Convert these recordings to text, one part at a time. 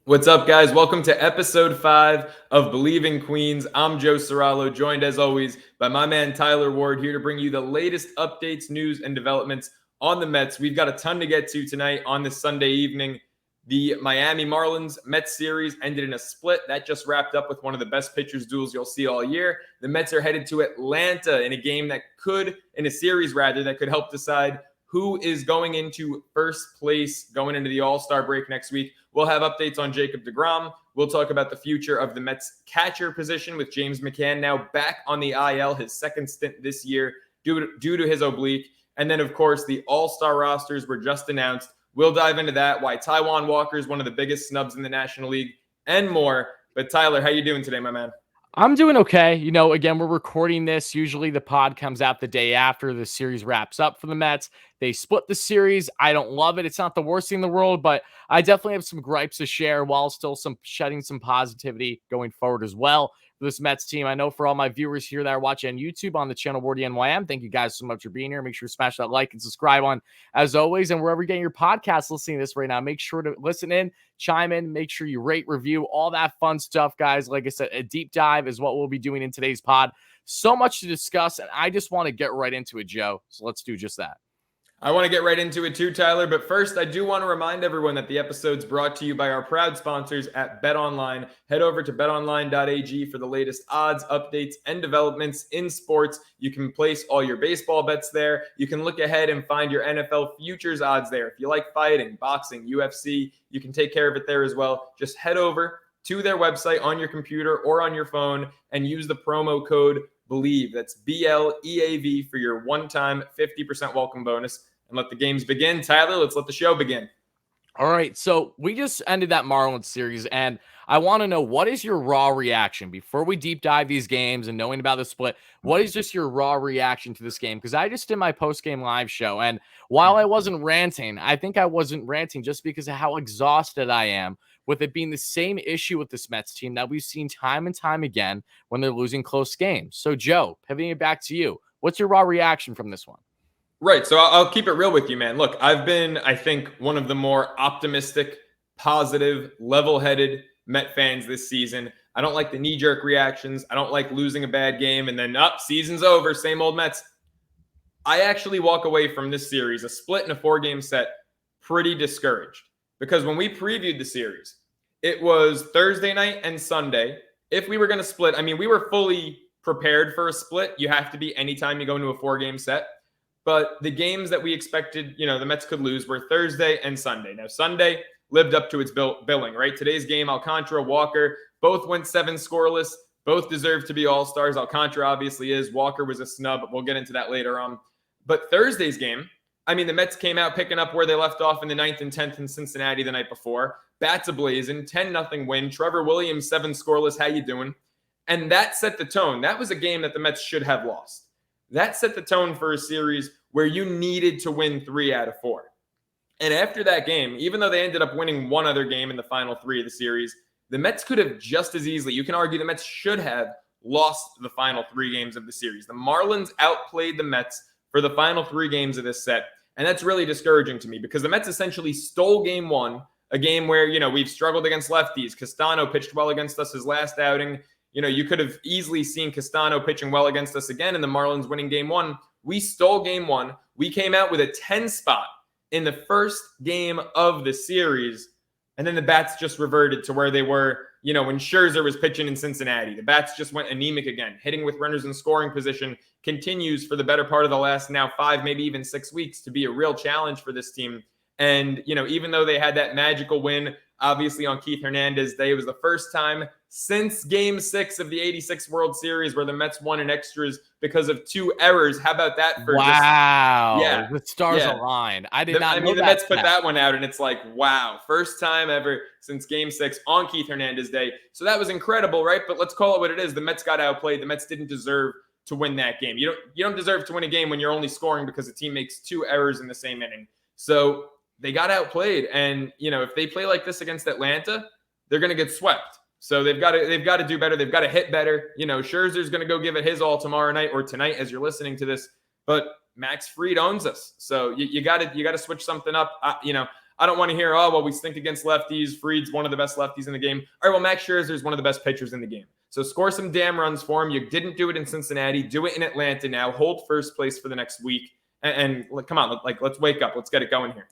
What's up, guys? Welcome to episode 5 of Bleav in Queens. I'm Joe Serralo, joined as always by my man Tyler Ward, here to bring you the latest updates, news, and developments on the Mets. We've got a ton to get to tonight on this Sunday evening. The Miami Marlins Mets series ended in a split. That just wrapped up with one of the best pitchers duels you'll see all year. The Mets are headed to Atlanta in a game that could, in a series rather, that could help decide who is going into first place going into the All-Star break next week. We'll have updates on Jacob deGrom. We'll talk about the future of the Mets catcher position with James McCann now back on the IL, his second stint this year due to his oblique. And then, of course, the All-Star rosters were just announced. We'll dive into that, why Taijuan Walker is one of the biggest snubs in the National League, and more. But Tyler, how you doing today, my man? I'm doing okay. Again, we're recording this. Usually the pod comes out the day after the series wraps up for the Mets. They split the series. I don't love it. It's not the worst thing in the world, but I definitely have some gripes to share while still shedding some positivity going forward as well for this Mets team. I know for all my viewers here that are watching on YouTube on the channel WardyNYM, thank you guys so much for being here. Make sure to smash that like and subscribe on as always. And wherever you're getting your podcast listening to this right now, make sure to listen in, chime in, make sure you rate, review, all that fun stuff, guys. Like I said, a deep dive is what we'll be doing in today's pod. So much to discuss, and I just want to get right into it, Joe. So let's do just that. I want to get right into it too, Tyler. But first, I do want to remind everyone that the episode's brought to you by our proud sponsors at BetOnline. Head over to betonline.ag for the latest odds, updates, and developments in sports. You can place all your baseball bets there. You can look ahead and find your NFL futures odds there. If you like fighting, boxing, UFC, you can take care of it there as well. Just head over to their website on your computer or on your phone and use the promo code Bleav. That's BLEAV for your one-time 50% welcome bonus. And let the games begin. Tyler, let's let the show begin. All right, so we just ended that Marlins series, and I want to know, what is your raw reaction before we deep dive these games and knowing about the split? What is just your raw reaction to this game? Because I just did my post-game live show, and while I wasn't ranting, I think I wasn't ranting just because of how exhausted I am with it being the same issue with this Mets team that we've seen time and time again when they're losing close games. So, Joe, pivoting it back to you, what's your raw reaction from this one? Right. So I'll keep it real with you, man. Look, I've been, I think, one of the more optimistic, positive, level-headed Met fans this season. I don't like the knee-jerk reactions. I don't like losing a bad game and then, season's over, same old Mets. I actually walk away from this series, a split in a 4-game set, pretty discouraged. Because when we previewed the series, it was Thursday night and Sunday. If we were going to split, we were fully prepared for a split. You have to be anytime you go into a 4-game set. But the games that we expected, the Mets could lose were Thursday and Sunday. Now, Sunday lived up to its billing, right? Today's game, Alcantara, Walker, both went 7 scoreless. Both deserve to be all-stars. Alcantara obviously is. Walker was a snub. We'll get into that later on. But Thursday's game, the Mets came out picking up where they left off in the 9th and 10th in Cincinnati the night before. Bats ablazing, 10-0 win. Trevor Williams, 7 scoreless. How you doing? And that set the tone. That was a game that the Mets should have lost. That set the tone for a series where you needed to win 3 out of 4. And after that game, even though they ended up winning one other game in the final 3 of the series, the Mets could have just as easily, you can argue the Mets should have lost the final 3 games of the series. The Marlins outplayed the Mets for the final 3 games of this set. And that's really discouraging to me because the Mets essentially stole game 1, a game where, we've struggled against lefties. Castano pitched well against us his last outing. You could have easily seen Castano pitching well against us again and the Marlins winning game 1. We stole game 1. We came out with a 10 spot in the first game of the series. And then the bats just reverted to where they were, when Scherzer was pitching in Cincinnati. The bats just went anemic again. Hitting with runners in scoring position continues for the better part of the last now 5, maybe even 6 weeks to be a real challenge for this team. And, even though they had that magical win, obviously on Keith Hernandez Day, it was the first time since Game 6 of the 86 World Series where the Mets won in extras because of 2 errors. How about that? Wow. The stars aligned. I did not know the Mets put that one out, and it's like, wow. First time ever since Game 6 on Keith Hernandez Day. So that was incredible, right? But let's call it what it is. The Mets got outplayed. The Mets didn't deserve to win that game. You don't deserve to win a game when you're only scoring because the team makes 2 errors in the same inning. So they got outplayed. And, if they play like this against Atlanta, they're going to get swept. So they've got to do better. They've got to hit better. Scherzer's going to go give it his all tomorrow night or tonight as you're listening to this. But Max Fried owns us. So you got to switch something up. I don't want to hear, oh, well, we stink against lefties. Fried's one of the best lefties in the game. All right, well, Max Scherzer's one of the best pitchers in the game. So score some damn runs for him. You didn't do it in Cincinnati. Do it in Atlanta now. Hold first place for the next week. And come on, let's wake up. Let's get it going here.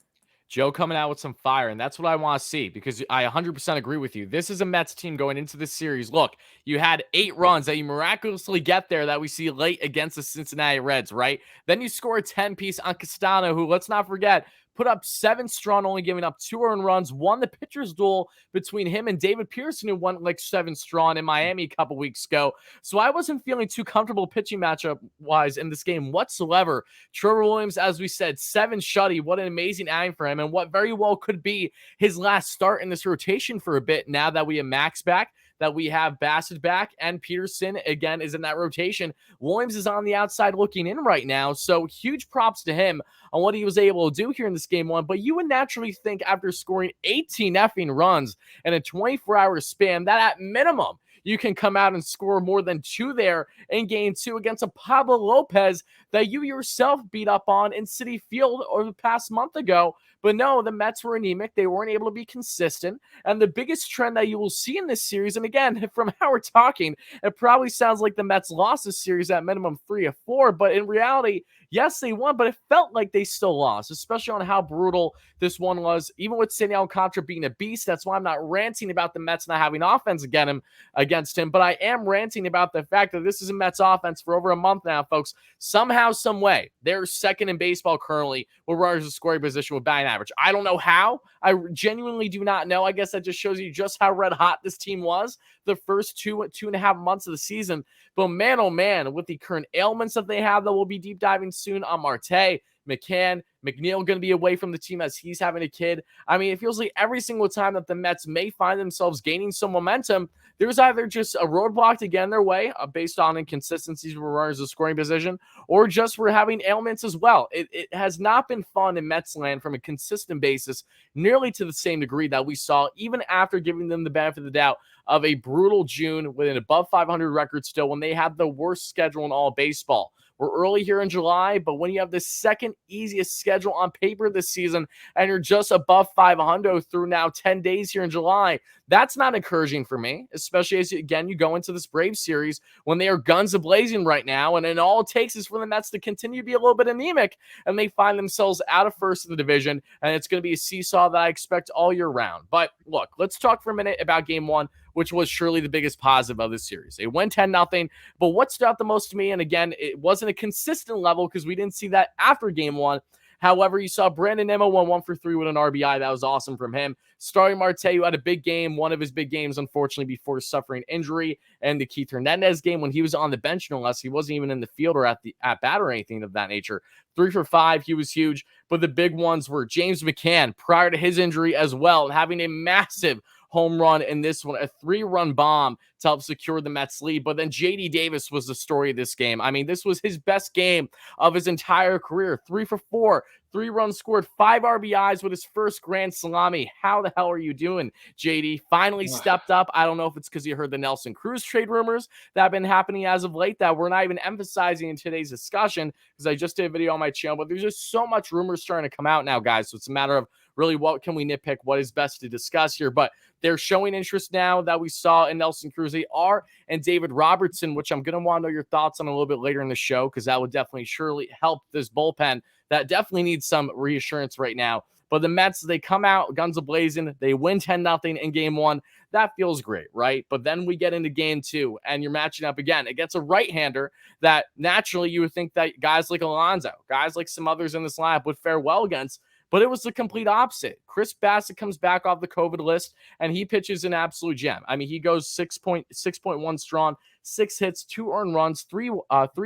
Joe coming out with some fire, and that's what I want to see because I 100% agree with you. This is a Mets team going into this series. Look, you had 8 runs that you miraculously get there that we see late against the Cincinnati Reds, right? Then you score a 10-piece on Castano, who, let's not forget, put up 7 strong, only giving up 2 earned runs, won the pitcher's duel between him and David Pearson, who won like 7 strong in Miami a couple weeks ago. So I wasn't feeling too comfortable pitching matchup-wise in this game whatsoever. Trevor Williams, as we said, 7 shutty. What an amazing outing for him, and what very well could be his last start in this rotation for a bit now that we have Max back, that we have Bassett back, and Peterson again is in that rotation. Williams is on the outside looking in right now, so huge props to him on what he was able to do here in this game 1. But you would naturally think after scoring 18 effing runs in a 24-hour span that at minimum you can come out and score more than 2 there in game 2 against a Pablo Lopez that you yourself beat up on in Citi Field over the past month ago. But no, the Mets were anemic. They weren't able to be consistent. And the biggest trend that you will see in this series, and again, from how we're talking, it probably sounds like the Mets lost this series at minimum 3 of 4. But in reality, yes, they won, but it felt like they still lost, especially on how brutal this one was. Even with Sandy Alcantara being a beast, that's why I'm not ranting about the Mets not having offense against him. But I am ranting about the fact that this is a Mets offense for over a month now, folks. Somehow, some way, they're second in baseball currently with runners in scoring position with batting average. I don't know how. I genuinely do not know. I guess that just shows you just how red hot this team was the first 2.5 months of the season. But man, oh man, with the current ailments that they have that we'll be deep diving soon on Marte, McCann, McNeil going to be away from the team as he's having a kid. I mean, it feels like every single time that the Mets may find themselves gaining some momentum, there's either just a roadblock to get in their way based on inconsistencies with runners in scoring position, or just we're having ailments as well. It has not been fun in Mets land from a consistent basis, nearly to the same degree that we saw even after giving them the benefit of the doubt of a brutal June with an above 500 record still when they had the worst schedule in all of baseball. We're early here in July, but when you have the second easiest schedule on paper this season and you're just above 500 through now 10 days here in July, that's not encouraging for me, especially as, again, you go into this Braves series when they are guns a-blazing right now, and then all it takes is for the Mets to continue to be a little bit anemic, and they find themselves out of first in the division, and it's going to be a seesaw that I expect all year round. But look, let's talk for a minute about game 1, which was surely the biggest positive of this series. They win 10-0, but what stood out the most to me, and again, it wasn't a consistent level because we didn't see that after game 1. However, you saw Brandon Nimmo 1 for 3 with an RBI. That was awesome from him. Starting Marte, who had a big game, one of his big games, unfortunately, before suffering injury, and the Keith Hernandez game when he was on the bench, no less. He wasn't even in the field or at bat or anything of that nature. 3 for 5, he was huge. But the big ones were James McCann, prior to his injury as well, having a massive home run in this one, a 3-run bomb to help secure the Mets lead. But then J.D. Davis was the story of this game. I mean, this was his best game of his entire career. 3 for 4, 3 runs scored, 5 RBIs with his first grand salami. How the hell are you doing, JD? Finally stepped up. I don't know if it's because you heard the Nelson Cruz trade rumors that have been happening as of late that we're not even emphasizing in today's discussion because I just did a video on my channel, but there's just so much rumors starting to come out now, guys. So it's a matter of really what can we nitpick, what is best to discuss here. But they're showing interest now that we saw in Nelson Cruz. They are, and David Robertson, which I'm going to want to know your thoughts on a little bit later in the show because that would definitely surely help this bullpen that definitely needs some reassurance right now. But the Mets, they come out guns a-blazing. They win 10-0 in game 1. That feels great, right? But then we get into game 2, and you're matching up again against a right-hander that naturally you would think that guys like Alonso, guys like some others in this lineup would fare well against. But it was the complete opposite. Chris Bassett comes back off the COVID list, and he pitches an absolute gem. I mean, he goes 6.1 strong, 6 hits, 2 earned runs, 3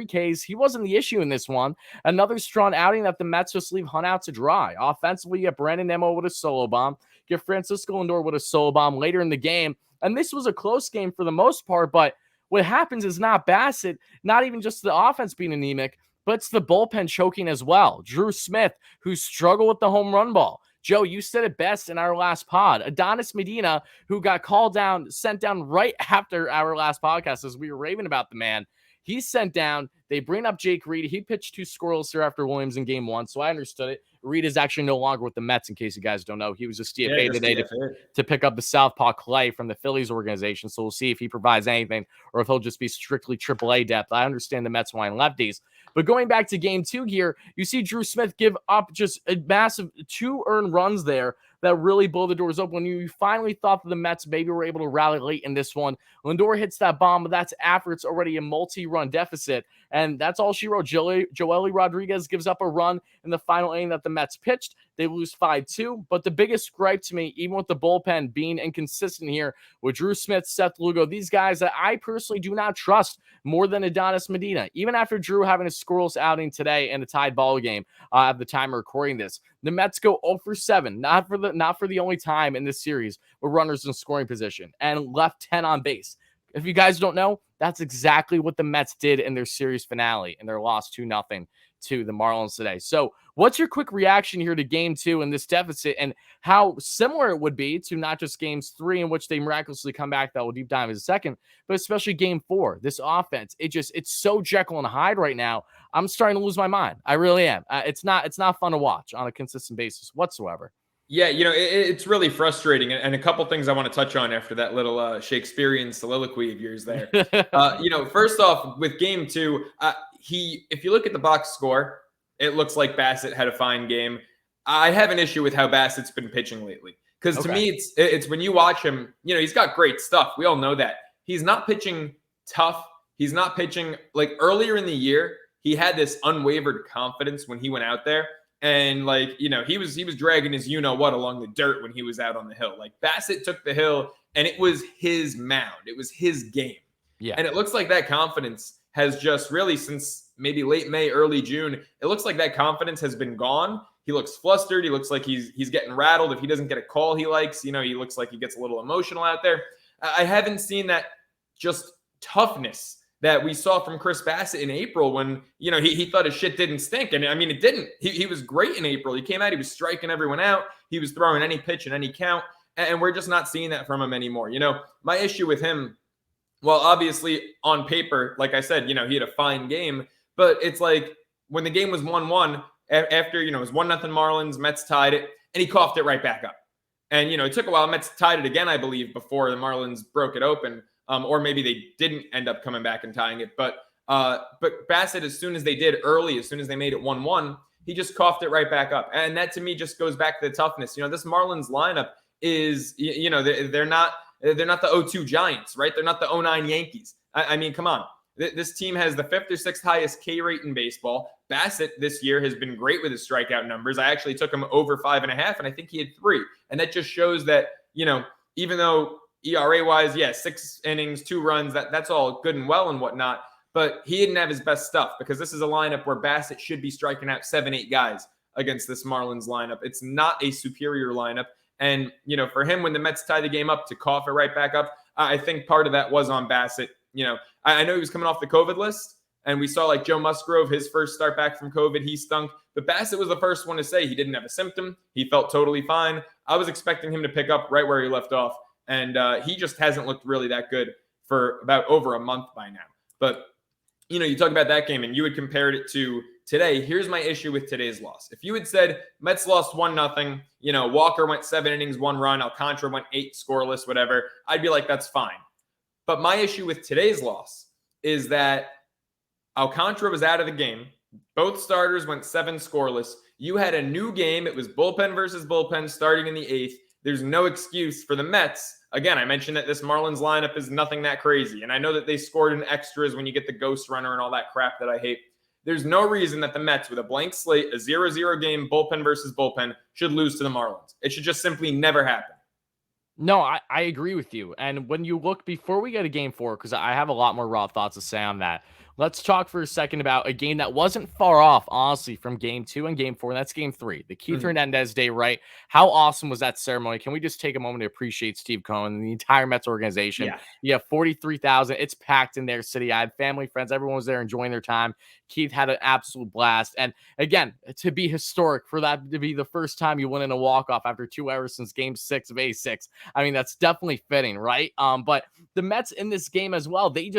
Ks. He wasn't the issue in this one. Another strong outing that the Mets just leave Hunt out to dry. Offensively, you get Brandon Nimmo with a solo bomb. Get Francisco Lindor with a solo bomb later in the game. And this was a close game for the most part, but what happens is not Bassett, not even just the offense being anemic, but it's the bullpen choking as well. Drew Smith, who struggled with the home run ball. Joe, you said it best in our last pod. Adonis Medina, who got sent down right after our last podcast as we were raving about the man. He's sent down. They bring up Jake Reed. He pitched 2 scoreless here after Williams in game 1, so I understood it. Reed is actually no longer with the Mets, in case you guys don't know. He was just DFA just today DFA. to pick up the southpaw Clay from the Phillies organization. So we'll see if he provides anything or if he'll just be strictly AAA depth. I understand the Mets want lefties. But going back to game 2 here, you see Drew Smith give up just a massive 2 earned runs there that really blow the doors open. When you finally thought that the Mets maybe were able to rally late in this one, Lindor hits that bomb, but that's after it's already a multi-run deficit. And that's all she wrote. Joely Rodriguez gives up a run in the final inning that the Mets pitched. They lose 5-2. But the biggest gripe to me, even with the bullpen being inconsistent here with Drew Smith, Seth Lugo, these guys that I personally do not trust more than Adonis Medina. Even after Drew having a scoreless outing today in a tied ball game at the time of recording this, the Mets go 0 for 7, not for the only time in this series with runners in scoring position, and left 10 on base. If you guys don't know, that's exactly what the Mets did in their series finale, and their loss 2-0 to the Marlins today. So what's your quick reaction here to game 2 and this deficit, and how similar it would be to not just games 3 in which they miraculously come back, that we'll deep dive in a second, but especially game 4, this offense, it's so Jekyll and Hyde right now. I'm starting to lose my mind. I really am. It's not fun to watch on a consistent basis whatsoever. Yeah, it's really frustrating. And a couple things I want to touch on after that little Shakespearean soliloquy of yours there. First off, with game 2, if you look at the box score, it looks like Bassitt had a fine game. I have an issue with how Bassett's been pitching lately. Because to me, it's when you watch him, he's got great stuff. We all know that. He's not pitching tough. He's not pitching like earlier in the year. He had this unwavered confidence when he went out there. And he was dragging his what along the dirt when he was out on the hill. Like Bassitt took the hill and it was his mound. It was his game. Yeah. And it looks like that confidence has just really, since maybe late May, early June, it looks like that confidence has been gone. He looks flustered. He looks like he's getting rattled. If he doesn't get a call he likes, he looks like he gets a little emotional out there. I haven't seen that just toughness that we saw from Chris Bassitt in April when, he thought his shit didn't stink. And I mean, it didn't. He was great in April. He came out, he was striking everyone out. He was throwing any pitch in any count. And we're just not seeing that from him anymore. My issue with him, well, obviously on paper, like I said, he had a fine game, but it's like when the game was 1-1 after, it was 1-0 Marlins, Mets tied it, and he coughed it right back up. And, it took a while. Mets tied it again, I believe, before the Marlins broke it open. Or maybe they didn't end up coming back and tying it. But Bassitt, as soon as they did early, as soon as they made it 1-1, he just coughed it right back up. And that to me just goes back to the toughness. This Marlins lineup is, they're not the 0-2 Giants, right? They're not the 0-9 Yankees. I mean, come on. This team has the 5th or 6th highest K rate in baseball. Bassitt this year has been great with his strikeout numbers. I actually took him over 5.5, and I think he had 3. And that just shows that, even though ERA-wise, 6 innings, 2 runs, that's all good and well and whatnot. But he didn't have his best stuff because this is a lineup where Bassitt should be striking out 7-8 guys against this Marlins lineup. It's not a superior lineup. And, for him, when the Mets tie the game up to cough it right back up, I think part of that was on Bassitt. I know he was coming off the COVID list, and we saw like Joe Musgrove, his first start back from COVID, he stunk. But Bassitt was the first one to say he didn't have a symptom. He felt totally fine. I was expecting him to pick up right where he left off. And he just hasn't looked really that good for about over a month by now. But, you talk about that game and you had compared it to today. Here's my issue with today's loss. If you had said Mets lost 1-0, Walker went 7 innings, 1 run, Alcantara went 8 scoreless, whatever, I'd be like, that's fine. But my issue with today's loss is that Alcantara was out of the game. Both starters went 7 scoreless. You had a new game. It was bullpen versus bullpen starting in the 8th. There's no excuse for the Mets. Again, I mentioned that this Marlins lineup is nothing that crazy. And I know that they scored in extras when you get the ghost runner and all that crap that I hate. There's no reason that the Mets, with a blank slate, a 0-0 game, bullpen versus bullpen, should lose to the Marlins. It should just simply never happen. No, I agree with you. And when you look, before we get to game 4, because I have a lot more raw thoughts to say on that, let's talk for a second about a game that wasn't far off, honestly, from game 2 and game 4. And that's game 3, the Keith Hernandez Day, right? How awesome was that ceremony? Can we just take a moment to appreciate Steve Cohen and the entire Mets organization? Yeah. You have 43,000. It's packed in their city. I had family, friends. Everyone was there enjoying their time. Keith had an absolute blast. And again, to be historic, for that to be the first time you win in a walk-off after 2 hours since game 6 of A6, I mean, that's definitely fitting, right? But the Mets in this game as well, they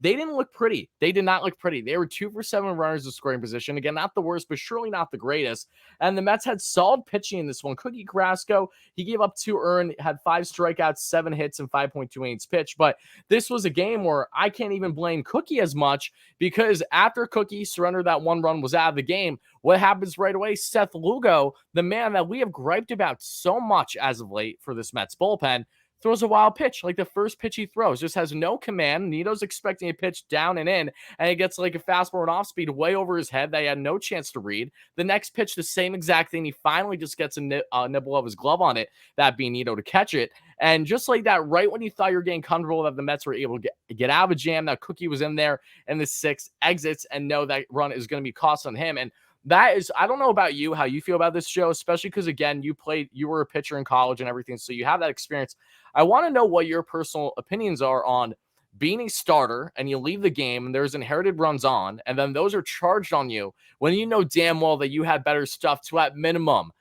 didn't look pretty. They did not look pretty. They were 2 for 7 runners in scoring position. Again, not the worst, but surely not the greatest. And the Mets had solid pitching in this one. Cookie Carrasco, he gave up 2 earned, had 5 strikeouts, 7 hits, and 5.2 innings pitched. But this was a game where I can't even blame Cookie as much, because after Cookie surrendered that 1 run, was out of the game, what happens right away? Seth Lugo, the man that we have griped about so much as of late for this Mets bullpen, throws a wild pitch. Like the first pitch he throws just has no command. Nito's expecting a pitch down and in, and he gets like a fastball and off speed way over his head that he had no chance to read. The next pitch, the same exact thing. He finally just gets a nibble of his glove on it, that being Nito, to catch it. And just like that, right when you thought you were getting comfortable that the Mets were able to get out of a jam, that Cookie was in there in the 6th, exits, and know that run is going to be cost on him. And that is, I don't know about you, how you feel about this show, especially because, again, you were a pitcher in college and everything, so you have that experience. I want to know what your personal opinions are on being a starter and you leave the game and there's inherited runs on, and then those are charged on you when you know damn well that you had better stuff to, at minimum,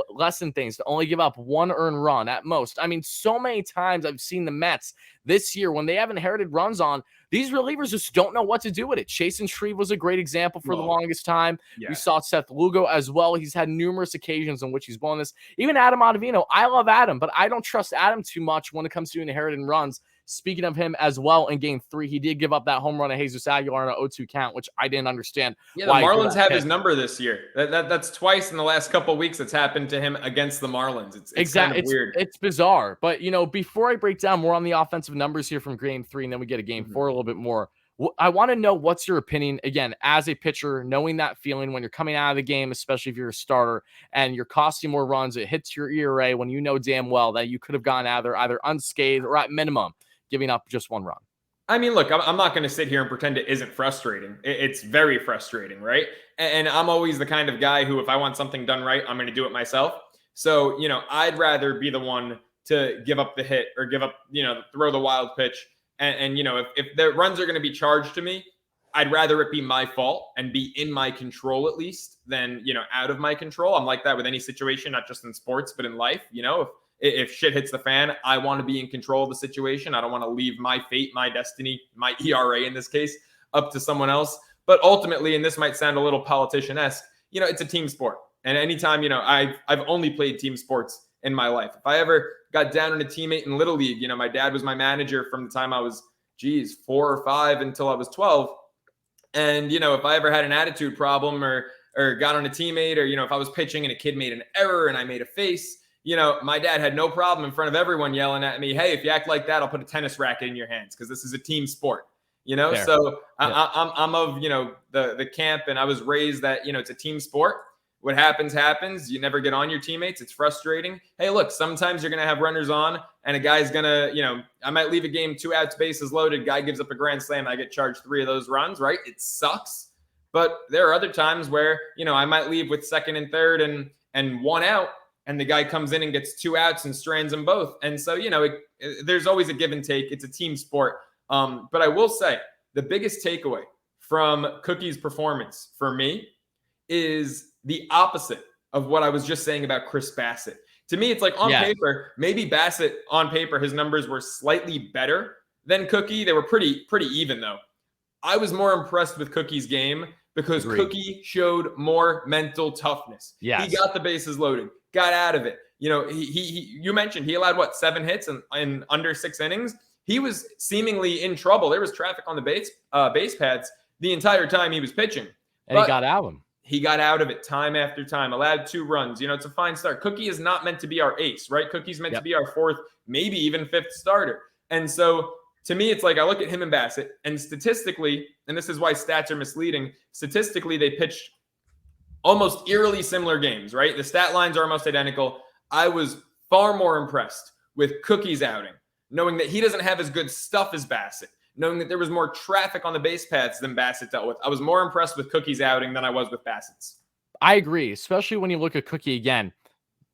lessen things, to only give up 1 earned run at most. I mean, so many times I've seen the Mets this year when they have inherited runs on, these relievers just don't know what to do with it. Chasen Shreve was a great example for the longest time. Yeah. We saw Seth Lugo as well. He's had numerous occasions in which he's blown this. Even Adam Ottavino. I love Adam, but I don't trust Adam too much when it comes to inherited runs. Speaking of him as well, in game 3, he did give up that home run to Jesus Aguilar on an 0-2 count, which I didn't understand. Yeah, the Marlins have his number this year. That's twice in the last couple of weeks that's happened to him against the Marlins. It's exactly kind of weird. It's bizarre. But, before I break down more on the offensive numbers here from game 3, and then we get a game 4 a little bit more, I want to know what's your opinion, again, as a pitcher, knowing that feeling when you're coming out of the game, especially if you're a starter and you're costing more runs, it hits your ERA when you know damn well that you could have gone out there either unscathed or at minimum giving up just 1 run. I mean, look, I'm not going to sit here and pretend it isn't frustrating. It's very frustrating, right? And I'm always the kind of guy who, if I want something done right, I'm going to do it myself. So, I'd rather be the one to give up the hit or give up, throw the wild pitch. And if the runs are going to be charged to me, I'd rather it be my fault and be in my control at least than, out of my control. I'm like that with any situation, not just in sports, but in life. If shit hits the fan, I want to be in control of the situation. I don't want to leave my fate, my destiny, my ERA in this case, up to someone else. But ultimately, and this might sound a little politician-esque, it's a team sport. And anytime, I've only played team sports in my life. If I ever got down on a teammate in Little League, my dad was my manager from the time I was, 4 or 5 until I was 12. And, if I ever had an attitude problem or got on a teammate, or, if I was pitching and a kid made an error and I made a face, my dad had no problem in front of everyone yelling at me, hey, if you act like that, I'll put a tennis racket in your hands because this is a team sport, Fair. So yeah. I'm of, the camp, and I was raised that, it's a team sport. What happens, happens. You never get on your teammates. It's frustrating. Hey, look, sometimes you're going to have runners on and a guy's going to, I might leave a game 2 outs, bases loaded. Guy gives up a grand slam. I get charged 3 of those runs, right? It sucks. But there are other times where, I might leave with 2nd and 3rd and 1 out, and the guy comes in and gets 2 outs and strands them both. And so, there's always a give and take. It's a team sport. But I will say the biggest takeaway from Cookie's performance for me is the opposite of what I was just saying about Chris Bassett. To me, it's like on paper, maybe Bassett on paper, his numbers were slightly better than Cookie. They were pretty even though. I was more impressed with Cookie's game because Cookie showed more mental toughness. Yes. He got the bases loaded, got out of it. You mentioned he allowed 7 hits in under 6 innings. He was seemingly in trouble. There was traffic on the base pads the entire time he was pitching. And he got out of them. He got out of it time after time, allowed 2 runs. It's a fine start. Cookie is not meant to be our ace, right? Cookie's meant to be our 4th, maybe even 5th starter. And so to me, it's like I look at him and Bassett, and statistically, and this is why stats are misleading, statistically, they pitched almost eerily similar games, right? The stat lines are almost identical. I was far more impressed with Cookie's outing, knowing that he doesn't have as good stuff as Bassett, knowing that there was more traffic on the base paths than Bassett dealt with. I was more impressed with Cookie's outing than I was with Bassett's. I agree, especially when you look at Cookie again.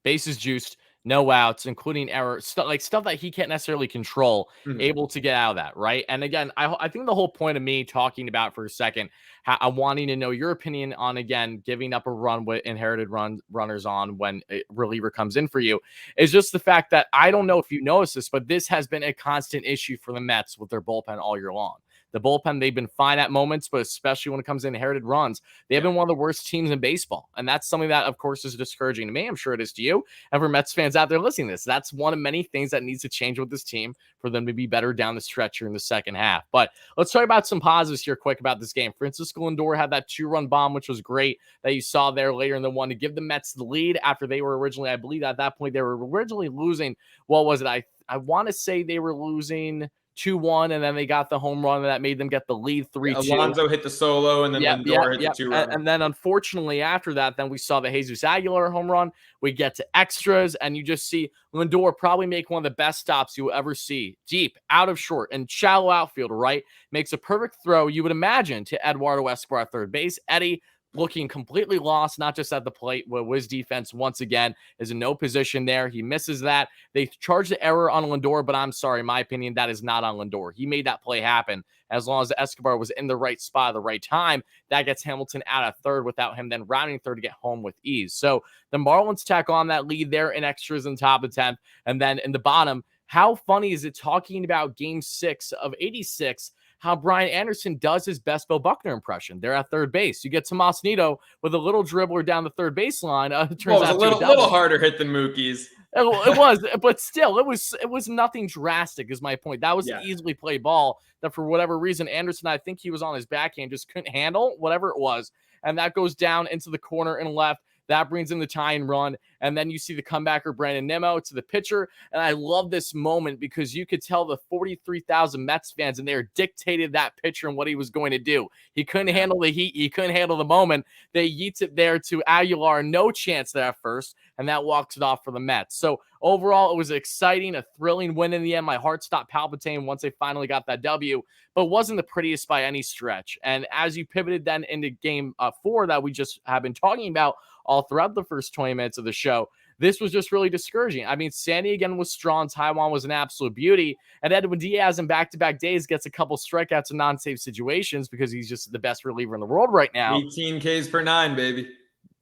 Bases juiced, no outs, including error, stuff that he can't necessarily control, able to get out of that, right? And again, I think the whole point of me talking about for a second, I'm wanting to know your opinion on, again, giving up a run with inherited runners on when a reliever comes in for you, is just the fact that I don't know if you noticed this, but this has been a constant issue for the Mets with their bullpen all year long. The bullpen, they've been fine at moments, but especially when it comes to inherited runs, they have been one of the worst teams in baseball. And that's something that, of course, is discouraging to me. I'm sure it is to you. And for Mets fans out there listening to this, that's one of many things that needs to change with this team for them to be better down the stretch here in the second half. But let's talk about some positives here quick about this game. Francisco Lindor had that 2-run bomb, which was great, that you saw there later in the one to give the Mets the lead after they were originally, I believe at that point, they were originally losing. What was it? I want to say they were losing 2-1, and then they got the home run that made them get the lead 3-2. Alonso hit the solo, and then Lindor hit the 2-run. And then, unfortunately, after that, then we saw the Jesus Aguilar home run. We get to extras, and you just see Lindor probably make one of the best stops you will ever see. Deep, out of short, and shallow outfield, right? Makes a perfect throw, you would imagine, to Eduardo Escobar at third base. Eddie looking completely lost, not just at the plate, where his defense once again is in no position there. He misses that. They charge the error on Lindor, but I'm sorry, in my opinion, that is not on Lindor. He made that play happen. As long as Escobar was in the right spot at the right time, that gets Hamilton out at third without him then rounding third to get home with ease. So the Marlins tack on that lead there in extras in top of 10th. And then in the bottom, how funny is it talking about game 6 of 86, how Brian Anderson does his best Bill Buckner impression. They're at third base. You get Tomas Nido with a little dribbler down the third baseline. It was a little harder hit than Mookie's. It was, but still, it was nothing drastic, is my point. That was an easily played ball that for whatever reason, Anderson, I think he was on his backhand, just couldn't handle, whatever it was. And that goes down into the corner and left. That brings in the tying run. And then you see the comebacker, Brandon Nimmo, to the pitcher. And I love this moment because you could tell the 43,000 Mets fans in there dictated that pitcher and what he was going to do. He couldn't handle the heat. He couldn't handle the moment. They yeets it there to Aguilar. No chance there at first. And that walks it off for the Mets. So overall, it was exciting, a thrilling win in the end. My heart stopped palpitating once they finally got that W, but wasn't the prettiest by any stretch. And as you pivoted then into game 4 that we just have been talking about all throughout the first 20 minutes of the show, this was just really discouraging. I mean, Sandy again was strong. Taiwan was an absolute beauty. And Edwin Diaz in back-to-back days gets a couple strikeouts in non-save situations because he's just the best reliever in the world right now. 18 Ks per 9, baby.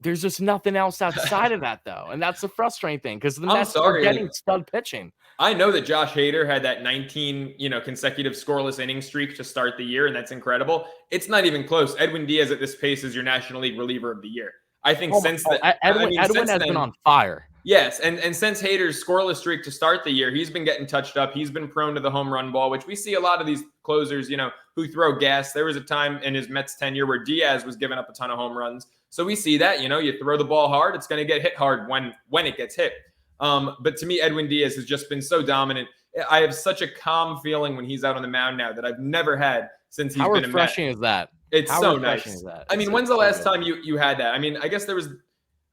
There's just nothing else outside of that, though. And that's the frustrating thing because the Mets are getting stud pitching. I know that Josh Hader had that 19, consecutive scoreless inning streak to start the year, and that's incredible. It's not even close. Edwin Diaz at this pace is your National League reliever of the year. I think Edwin has been on fire. Yes, and since Hader's scoreless streak to start the year, he's been getting touched up. He's been prone to the home run ball, which we see a lot of these closers, who throw gas. There was a time in his Mets tenure where Diaz was giving up a ton of home runs. So we see that, you throw the ball hard, it's going to get hit hard when it gets hit. But to me, Edwin Diaz has just been so dominant. I have such a calm feeling when he's out on the mound now that I've never had since he's been a Met. How refreshing is that? It's so nice. I mean, when's the last time you had that? I mean, I guess there was.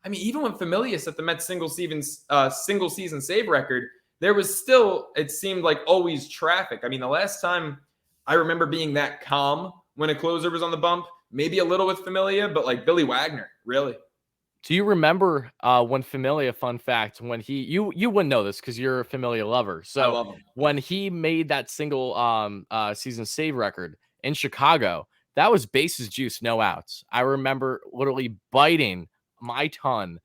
I mean, even when Familia set the Mets single season save record, there was still, it seemed like, always traffic. I mean, the last time I remember being that calm when a closer was on the bump, maybe a little with Familia, but like Billy Wagner, really. Do you remember when Familia, fun fact, when you wouldn't know this because you're a Familia lover. So when he made that single season save record in Chicago, that was bases juice, no outs. I remember literally biting my tongue,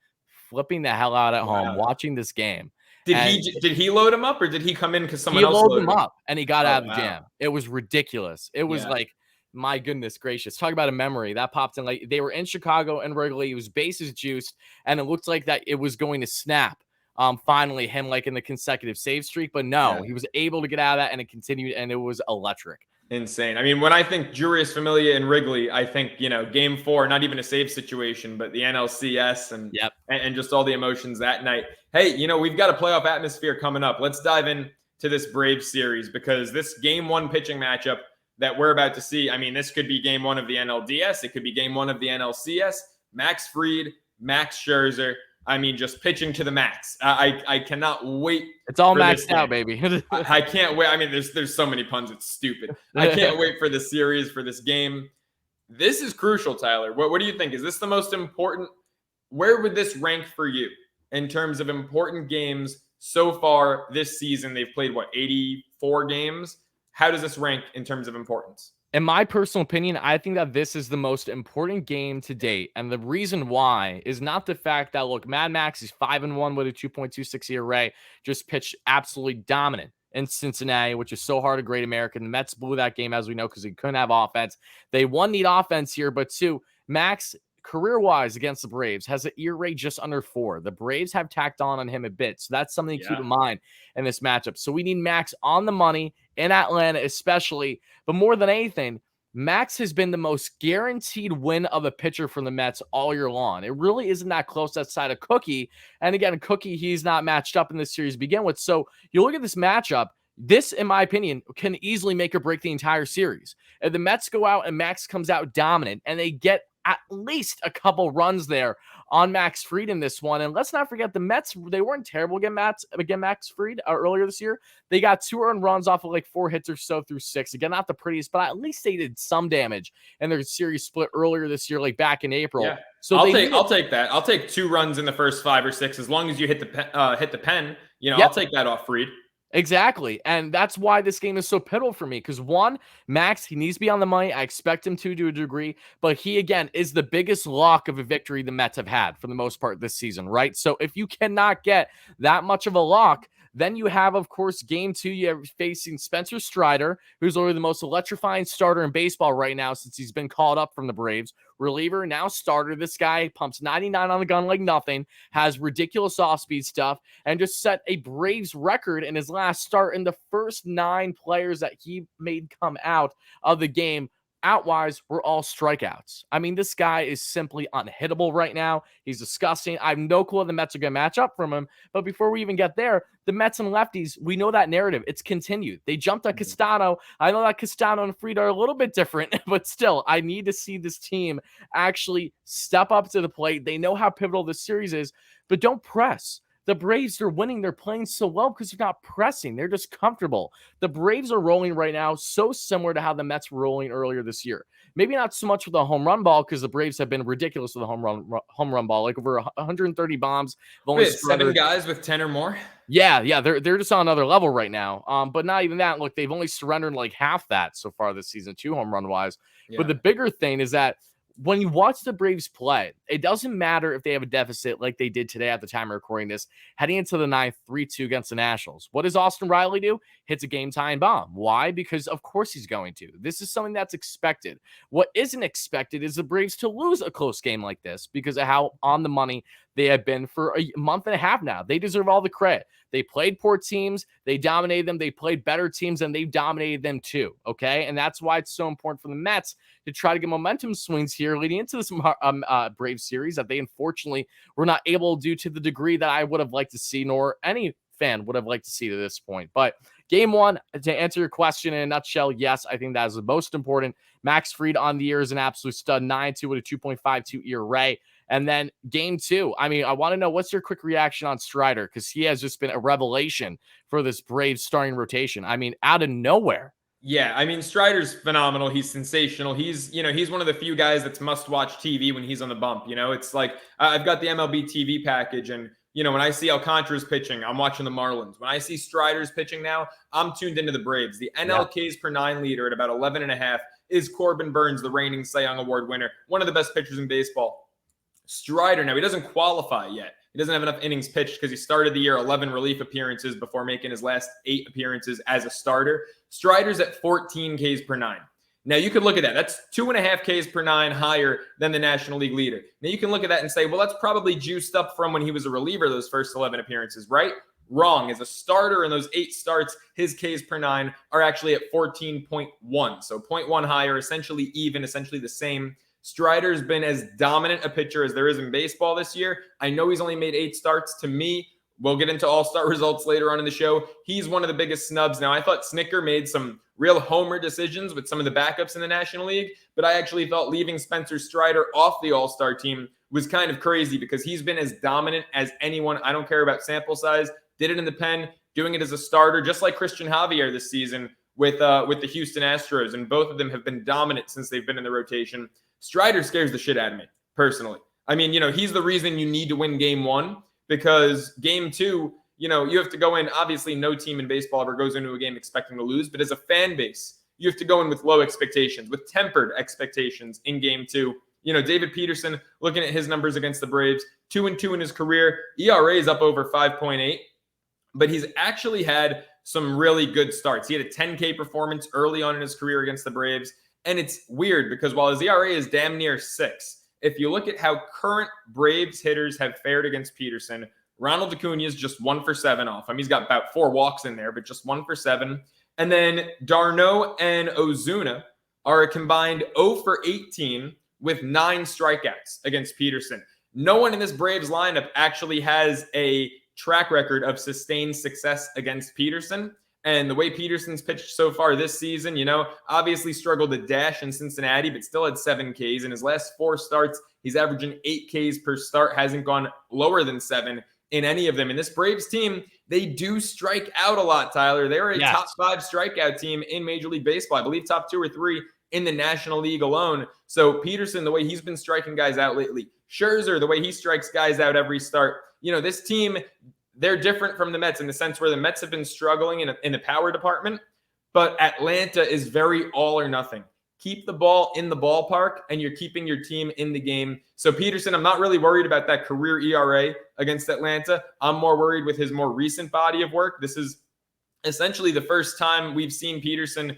flipping the hell out at home, watching this game. Did he load him up or did he come in because someone else loaded him up and he got out of the jam? It was ridiculous. It was like, my goodness gracious. Talk about a memory. That popped in. Like, they were in Chicago and Wrigley. It was bases juiced, and it looked like that it was going to snap. Finally, him like in the consecutive save streak, but no, he was able to get out of that, and it continued, and it was electric. Insane. I mean, when I think Jurius Familia and Wrigley, I think, game 4, not even a save situation, but the NLCS and just all the emotions that night. Hey, we've got a playoff atmosphere coming up. Let's dive in to this Braves series because this game 1 pitching matchup that we're about to see, I mean, this could be game 1 of the NLDS. It could be game 1 of the NLCS. Max Fried, Max Scherzer. I mean, just pitching to the max. I cannot wait. It's all maxed out, baby. I can't wait. I mean, there's so many puns. It's stupid. I can't wait for the series, for this game. This is crucial, Tyler. What do you think? Is this the most important? Where would this rank for you in terms of important games so far this season? They've played, 84 games? How does this rank in terms of importance? In my personal opinion, I think that this is the most important game to date. And the reason why is not the fact that, look, Mad Max is 5-1 with a 2.26 ERA, just pitched absolutely dominant. in Cincinnati, which is so hard to grade American. The Mets blew that game, as we know, because they couldn't have offense. They, one, need offense here, but two, Max, career-wise against the Braves, has an ERA just under 4. The Braves have tacked on him a bit, so that's something to keep in mind in this matchup. So we need Max on the money in Atlanta especially, but more than anything, Max has been the most guaranteed win of a pitcher from the Mets all year long. It really isn't that close outside of Cookie. And again, Cookie, he's not matched up in this series to begin with. So you look at this matchup, this, in my opinion, can easily make or break the entire series. If the Mets go out and Max comes out dominant and they get at least a couple runs there on Max Fried in this one. And let's not forget the Mets, they weren't terrible against Max Fried earlier this year. They got 2 earned runs off of like 4 hits or so through 6. Again, not the prettiest, but at least they did some damage in their series split earlier this year, like back in April. Yeah. So I'll take that. I'll take 2 runs in the first 5 or 6 as long as you hit the pen. You know, I'll take that off Fried. Exactly. And that's why this game is so pivotal for me. Because one, Max, he needs to be on the money. I expect him to a degree. But he, again, is the biggest lock of a victory the Mets have had for the most part this season, right? So if you cannot get that much of a lock, then you have, of course, game 2. You're facing Spencer Strider, who's literally the most electrifying starter in baseball right now since he's been called up from the Braves. Reliever, now starter. This guy pumps 99 on the gun like nothing, has ridiculous off-speed stuff, and just set a Braves record in his last start in the first 9 players that he made come out of the game. Out-wise, were all strikeouts. I mean, this guy is simply unhittable right now. He's disgusting. I have no clue how the Mets are going to match up from him. But before we even get there, the Mets and lefties, we know that narrative. It's continued. They jumped on Castano. I know that Castano and Fried are a little bit different, but still, I need to see this team actually step up to the plate. They know how pivotal this series is, but don't press. The Braves, they're winning. They're playing so well because they're not pressing. They're just comfortable. The Braves are rolling right now, so similar to how the Mets were rolling earlier this year. Maybe not so much with the home run ball because the Braves have been ridiculous with the home run ball, like over 130 bombs. Wait, 7 guys with 10 or more? Yeah, they're just on another level right now. But not even that. Look, they've only surrendered like half that so far this season, 2 home run wise. Yeah. But the bigger thing is that when you watch the Braves play, it doesn't matter if they have a deficit like they did today at the time of recording this, heading into the 9th, 3-2 against the Nationals. What does Austin Riley do? Hits a game-tying bomb. Why? Because of course he's going to. This is something that's expected. What isn't expected is the Braves to lose a close game like this because of how on the money they have been for a month and a half now. They deserve all the credit. They played poor teams. They dominated them. They played better teams, and they've dominated them too, okay? And that's why it's so important for the Mets to try to get momentum swings here leading into this Braves series that they unfortunately were not able to do to the degree that I would have liked to see, nor any fan would have liked to see to this point. But game 1, to answer your question in a nutshell, yes, I think that is the most important. Max Fried on the year is an absolute stud, 9.2 with a 2.52 ERA. And then game 2, I mean, I want to know what's your quick reaction on Strider because he has just been a revelation for this Braves starting rotation. I mean, out of nowhere. Yeah, I mean, Strider's phenomenal. He's sensational. He's one of the few guys that's must-watch TV when he's on the bump. You know, it's like I've got the MLB TV package, and when I see Alcantara's pitching, I'm watching the Marlins. When I see Strider's pitching now, I'm tuned into the Braves. The NLKs per 9 leader at about 11.5 is Corbin Burns, the reigning Cy Young Award winner, one of the best pitchers in baseball. Strider, now he doesn't qualify yet. He doesn't have enough innings pitched because he started the year 11 relief appearances before making his last 8 appearances as a starter. Strider's at 14 Ks per 9. Now, you could look at that. That's 2.5 Ks per 9 higher than the National League leader. Now, you can look at that and say, well, that's probably juiced up from when he was a reliever those first 11 appearances, right? Wrong. As a starter in those 8 starts, his Ks per 9 are actually at 14.1. So 0.1 higher, essentially even, essentially the same. Strider's been as dominant a pitcher as there is in baseball this year. I know he's only made 8 starts. To me, we'll get into Allstar results later on in the show. He's one of the biggest snubs. Now, I thought Snicker made some real homer decisions with some of the backups in the National League, but I actually felt leaving Spencer Strider off the All-Star team was kind of crazy because he's been as dominant as anyone. I don't care about sample size. Did it in the pen, doing it as a starter, just like Christian Javier this season with the Houston Astros, and both of them have been dominant since they've been in the rotation. Strider scares the shit out of me, personally. I mean, he's the reason you need to win game 1 because game 2, you have to go in. Obviously, no team in baseball ever goes into a game expecting to lose, but as a fan base, you have to go in with low expectations, with tempered expectations in game 2. David Peterson, looking at his numbers against the Braves, 2-2 in his career. ERA is up over 5.8, but he's actually had some really good starts. He had a 10K performance early on in his career against the Braves. And it's weird because while his ERA is damn near 6, if you look at how current Braves hitters have fared against Peterson, Ronald Acuna is just 1 for 7 off. I mean, he's got about 4 walks in there, but just 1 for 7. And then d'Arnaud and Ozuna are a combined 0 for 18 with 9 strikeouts against Peterson. No one in this Braves lineup actually has a track record of sustained success against Peterson. And the way Peterson's pitched so far this season, obviously struggled to dash in Cincinnati, but still had 7 Ks. In his last 4 starts, he's averaging 8 Ks per start, hasn't gone lower than 7 in any of them. And this Braves team, they do strike out a lot, Tyler. They're a top 5 strikeout team in Major League Baseball. I believe top 2 or 3 in the National League alone. So Peterson, the way he's been striking guys out lately, Scherzer, the way he strikes guys out every start, this team, they're different from the Mets in the sense where the Mets have been struggling in the power department, but Atlanta is very all or nothing. Keep the ball in the ballpark, and you're keeping your team in the game. So Peterson, I'm not really worried about that career ERA against Atlanta. I'm more worried with his more recent body of work. This is essentially the first time we've seen Peterson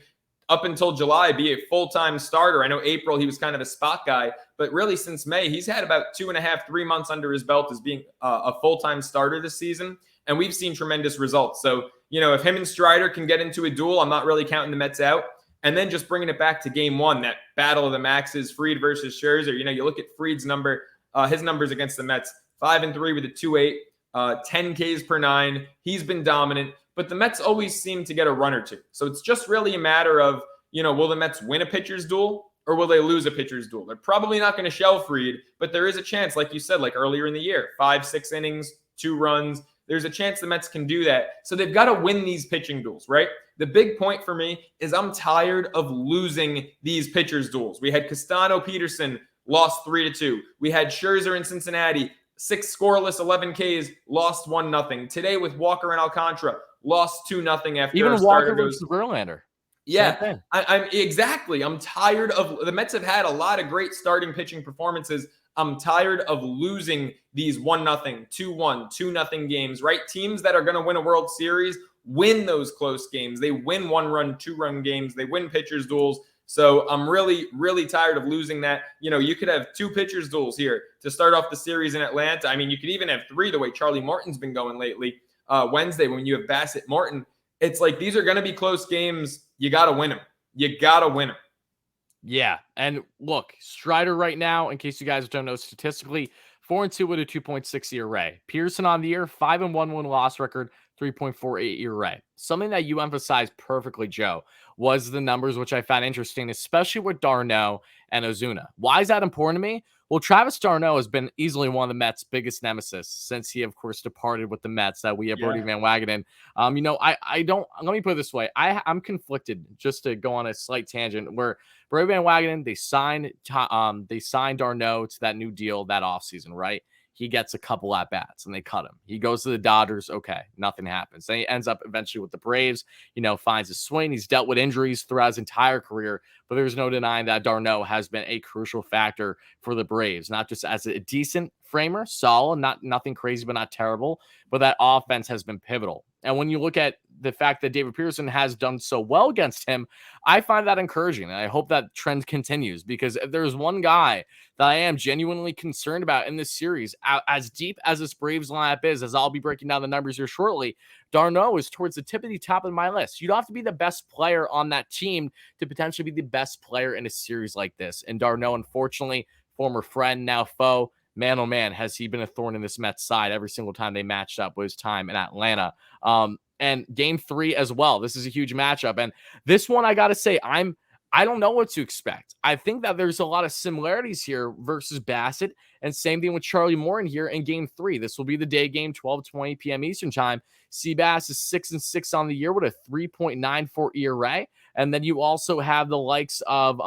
up until July be a full-time starter. I know April he was kind of a spot guy, but really since May, he's had about 2.5, 3 months under his belt as being a full-time starter this season, and we've seen tremendous results. So, if him and Strider can get into a duel, I'm not really counting the Mets out. And then just bringing it back to game 1, that battle of the Maxes, Fried versus Scherzer. You look at Fried's his numbers against the Mets, 5-3 with a 2.8, 10 Ks per 9. He's been dominant. But the Mets always seem to get a run or two. So it's just really a matter of, will the Mets win a pitcher's duel or will they lose a pitcher's duel? They're probably not going to shell Fried, but there is a chance, like you said, like earlier in the year, 5-6 innings, 2 runs. There's a chance the Mets can do that. So they've got to win these pitching duels, right? The big point for me is I'm tired of losing these pitchers' duels. We had Castano-Peterson, lost 3-2. We had Scherzer in Cincinnati, 6 scoreless, 11 Ks, lost 1-0. Today with Walker and Alcantara, lost 2-0 after even our Walker starter versus Verlander. Yeah, I'm exactly. I'm tired of the Mets have had a lot of great starting pitching performances. I'm tired of losing these 1-0, 2-1, 2-0 games, right? Teams that are going to win a World Series win those close games. They win 1-run, 2-run games. They win pitchers duels. So I'm really, really tired of losing that. You could have 2 pitchers duels here to start off the series in Atlanta. I mean, you could even have 3 the way Charlie Morton's been going lately. Wednesday when you have Bassett Morton, it's like these are going to be close games. You got to win them. You got to win them. Yeah. And look, Strider right now, in case you guys don't know, statistically 4-2 with a 2.6 ERA. Pearson on the year, 5-1 win-loss record, 3.48 ERA. Something that you emphasized perfectly, Joe, was the numbers, which I found interesting, especially with d'Arnaud and Ozuna. Why is that important to me? Well, Travis d'Arnaud has been easily one of the Mets' biggest nemesis since he, of course, departed with the Mets. That we have Brodie Van Wagenen. I don't. Let me put it this way. I'm conflicted. Just to go on a slight tangent, where Brodie Van Wagenen, they signed d'Arnaud to that new deal that offseason, right? He gets a couple at bats and they cut him. He goes to the Dodgers. Okay, nothing happens. Then he ends up eventually with the Braves, finds his swing. He's dealt with injuries throughout his entire career, but there's no denying that d'Arnaud has been a crucial factor for the Braves, not just as a decent framer, solid, nothing crazy, but not terrible, but that offense has been pivotal. And when you look at the fact that David Peterson has done so well against him, I find that encouraging. And I hope that trend continues, because if there's one guy that I am genuinely concerned about in this series, as deep as this Braves lineup is, as I'll be breaking down the numbers here shortly, d'Arnaud is towards the tip of the top of my list. You don't have to be the best player on that team to potentially be the best player in a series like this. And d'Arnaud, unfortunately, former friend, now foe, man, oh man, has he been a thorn in this Mets side every single time they matched up with his time in Atlanta. And game 3 as well. This is a huge matchup. And this one, I got to say, I don't know what to expect. I think that there's a lot of similarities here versus Bassett, and same thing with Charlie Morton here in game 3. This will be the day game, 12:20 p.m. Eastern time. Seabass is 6-6 on the year with a 3.94 ERA. And then you also have the likes of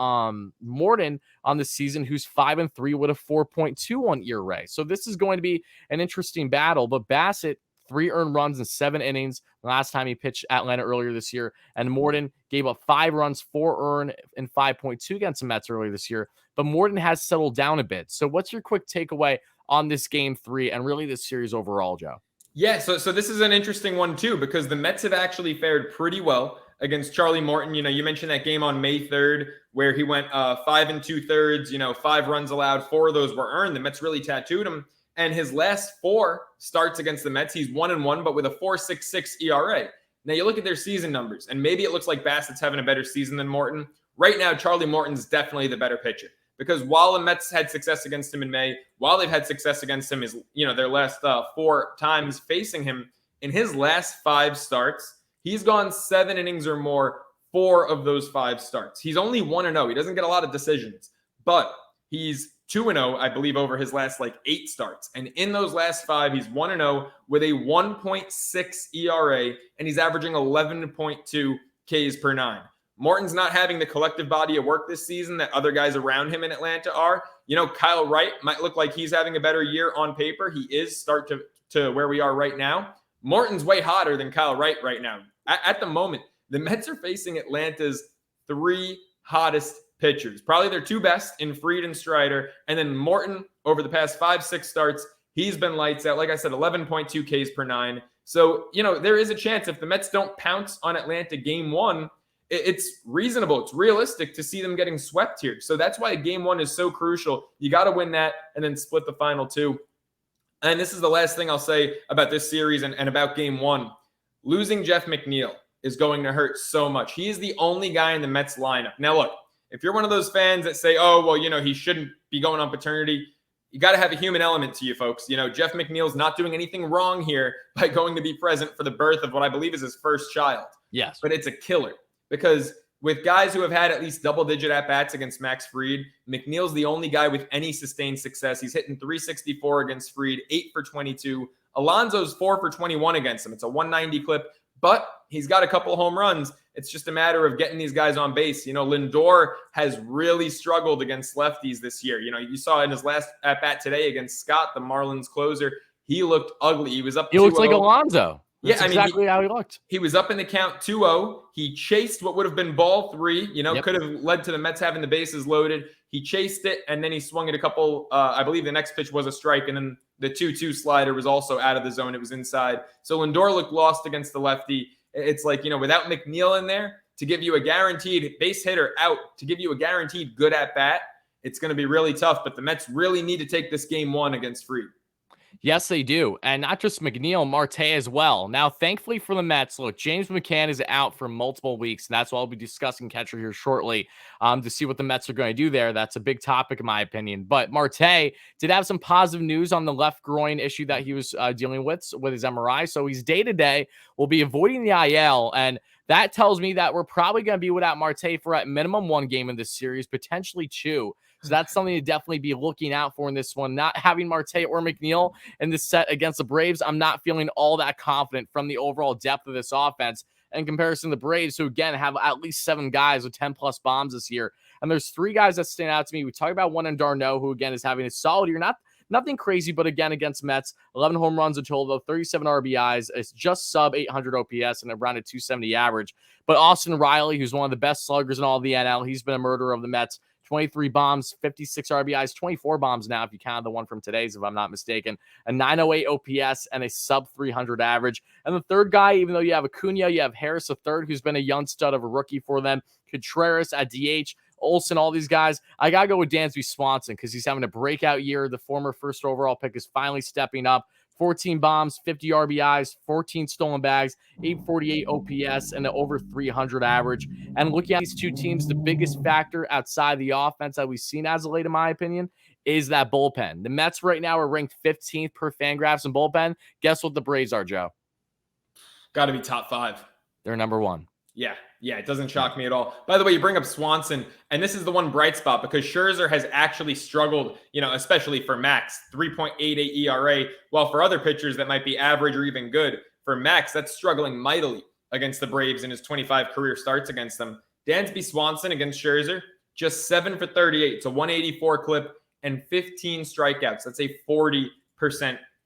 Morton on the season, who's 5-3 with a 4.21 ERA. So this is going to be an interesting battle. But Bassett, 3 earned runs in 7 innings last time he pitched Atlanta earlier this year. And Morton gave up 5 runs, 4 earned, and 5.2 against the Mets earlier this year. But Morton has settled down a bit. So what's your quick takeaway on this game 3 and really this series overall, Joe? Yeah, so this is an interesting one too, because the Mets have actually fared pretty well against Charlie Morton. You mentioned that game on May 3rd where he went 5 2/3, 5 runs allowed, 4 of those were earned. The Mets really tattooed him. And his last 4 starts against the Mets, he's 1-1, but with a 4.66 ERA. Now you look at their season numbers, and maybe it looks like Bassett's having a better season than Morton. Right now, Charlie Morton's definitely the better pitcher. Because while the Mets had success against him in May, while they've had success against him is, their last 4 times facing him, in his last 5 starts, he's gone 7 innings or more 4 of those 5 starts. He's only 1-0. He doesn't get a lot of decisions, but he's 2-0, I believe, over his last 8 starts. And in those last 5, he's 1-0 with a 1.6 ERA, and he's averaging 11.2 Ks per 9. Morton's not having the collective body of work this season that other guys around him in Atlanta are. Kyle Wright might look like he's having a better year on paper. He is start to where we are right now. Morton's way hotter than Kyle Wright right now. At the moment, the Mets are facing Atlanta's 3 hottest pitchers. Probably their 2 best in Fried and Strider. And then Morton, over the past 5-6 starts, he's been lights out. Like I said, 11.2 Ks per 9. So, there is a chance if the Mets don't pounce on Atlanta game 1, it's reasonable. It's realistic to see them getting swept here. So that's why game 1 is so crucial. You got to win that and then split the final 2. And this is the last thing I'll say about this series and about game 1. Losing Jeff McNeil is going to hurt so much. He is the only guy in the Mets lineup. Now, look, if you're one of those fans that say, oh, well, he shouldn't be going on paternity, you got to have a human element to you, folks. Jeff McNeil's not doing anything wrong here by going to be present for the birth of what I believe is his first child. Yes. But it's a killer. Because with guys who have had at least double-digit at-bats against Max Fried, McNeil's the only guy with any sustained success. He's hitting 364 against Fried, 8 for 22. Alonso's 4 for 21 against him. It's a 190 clip, but he's got a couple of home runs. It's just a matter of getting these guys on base. Lindor has really struggled against lefties this year. You saw in his last at-bat today against Scott, the Marlins closer, he looked ugly. He was up 2-0. He looks like Alonso. That's exactly how he looked. He was up in the count 2-0. He chased what would have been ball 3, could have led to the Mets having the bases loaded. He chased it, and then he swung it a couple. I believe the next pitch was a strike, and then the 2-2 slider was also out of the zone. It was inside. So Lindor looked lost against the lefty. It's like, without McNeil in there to give you a guaranteed base hitter out, to give you a guaranteed good at-bat, it's going to be really tough. But the Mets really need to take this game 1 against Fried. Yes, they do. And not just McNeil, Marte as well. Now, thankfully for the Mets, look, James McCann is out for multiple weeks, and that's what I'll be discussing catcher here shortly to see what the Mets are going to do there. That's a big topic, in my opinion. But Marte did have some positive news on the left groin issue that he was dealing with his MRI. So he's day-to-day, will be avoiding the IL, and that tells me that we're probably going to be without Marte for at minimum 1 game in this series, potentially 2. So that's something to definitely be looking out for in this one. Not having Marte or McNeil in this set against the Braves, I'm not feeling all that confident from the overall depth of this offense in comparison to the Braves, who, again, have at least 7 guys with 10-plus bombs this year. And there's 3 guys that stand out to me. We talk about one in d'Arnaud, who, again, is having a solid year. Nothing crazy, but again, against Mets, 11 home runs in total, 37 RBIs. It's just sub 800 OPS and around a 270 average. But Austin Riley, who's one of the best sluggers in all of the NL, he's been a murderer of the Mets. 23 bombs, 56 RBIs, 24 bombs now, if you count the one from today's, if I'm not mistaken, a 908 OPS and a sub 300 average. And the third guy, even though you have Acuna, you have Harris the third, who's been a young stud of a rookie for them, Contreras at DH, Olsen, all these guys. I got to go with Dansby Swanson because he's having a breakout year. The former first overall pick is finally stepping up. 14 bombs, 50 RBIs, 14 stolen bags, 848 OPS, and an over 300 average. And looking at these 2 teams, the biggest factor outside the offense that we've seen as of late, in my opinion, is that bullpen. The Mets right now are ranked 15th per Fangraphs in bullpen. Guess what the Braves are, Joe? Got to be top 5. They're number 1. Yeah, it doesn't shock me at all. By the way, you bring up Swanson, and this is the one bright spot because Scherzer has actually struggled, especially for Max, 3.88 ERA, while for other pitchers that might be average or even good. For Max, that's struggling mightily against the Braves in his 25 career starts against them. Dansby Swanson against Scherzer, just 7 for 38. It's a 184 clip and 15 strikeouts. That's a 40%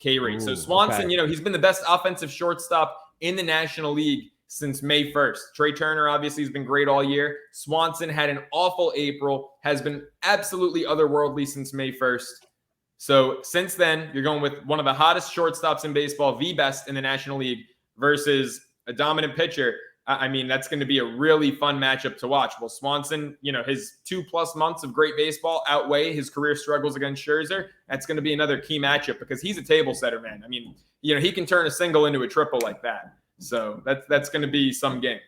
K rate. So Swanson, he's been the best offensive shortstop in the National League since May 1st. Trey Turner obviously has been great all year. Swanson had an awful April, has been absolutely otherworldly since May 1st. So since then, you're going with one of the hottest shortstops in baseball, the best in the National League, versus a dominant pitcher. I mean, that's going to be a really fun matchup to watch. Well, Swanson, his 2+ months of great baseball outweigh his career struggles against Scherzer. That's going to be another key matchup because he's a table setter, man. I mean, he can turn a single into a triple like that. So that's going to be some game.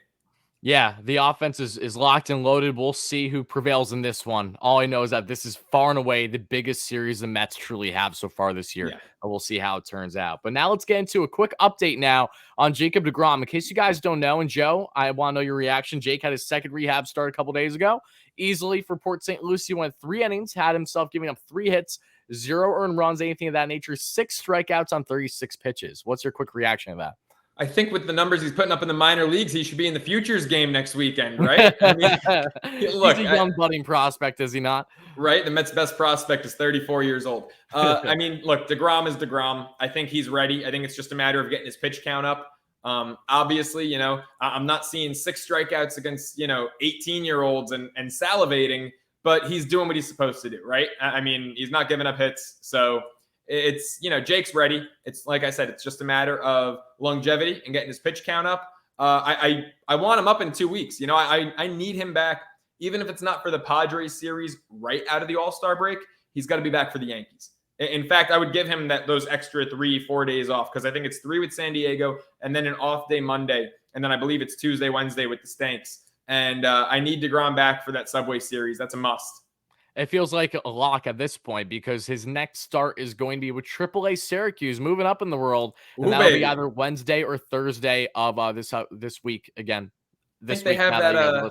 Yeah, the offense is locked and loaded. We'll see who prevails in this one. All I know is that this is far and away the biggest series the Mets truly have so far this year. Yeah. And we'll see how it turns out. But now let's get into a quick update now on Jacob deGrom. In case you guys don't know, and Joe, I want to know your reaction. Jake had his second rehab start a couple days ago. Easily for Port St. Lucie, went 3 innings, had himself giving up 3 hits, 0 earned runs, anything of that nature, 6 strikeouts on 36 pitches. What's your quick reaction to that? I think with the numbers he's putting up in the minor leagues, he should be in the futures game next weekend, right? I mean, look, he's a young budding prospect, is he not? Right. The Mets' best prospect is 34 years old. I mean, look, deGrom is deGrom. I think he's ready. I think it's just a matter of getting his pitch count up. Obviously, I'm not seeing 6 strikeouts against, 18-year-olds and salivating, but he's doing what he's supposed to do, right? I mean, he's not giving up hits. So it's, Jake's ready. It's like I said, it's just a matter of longevity and getting his pitch count up. I want him up in 2 weeks. I need him back, even if it's not for the Padres series right out of the All-Star break. He's got to be back for the Yankees. In fact, I would give him those extra 3-4 days off because I think it's 3 with San Diego and then an off day Monday. And then I Bleav it's Tuesday, Wednesday with the Stanks. And I need deGrom back for that Subway series. That's a must. It feels like a lock at this point because his next start is going to be with AAA Syracuse, moving up in the world, and that'll be either Wednesday or Thursday of this week again. I think they have that. I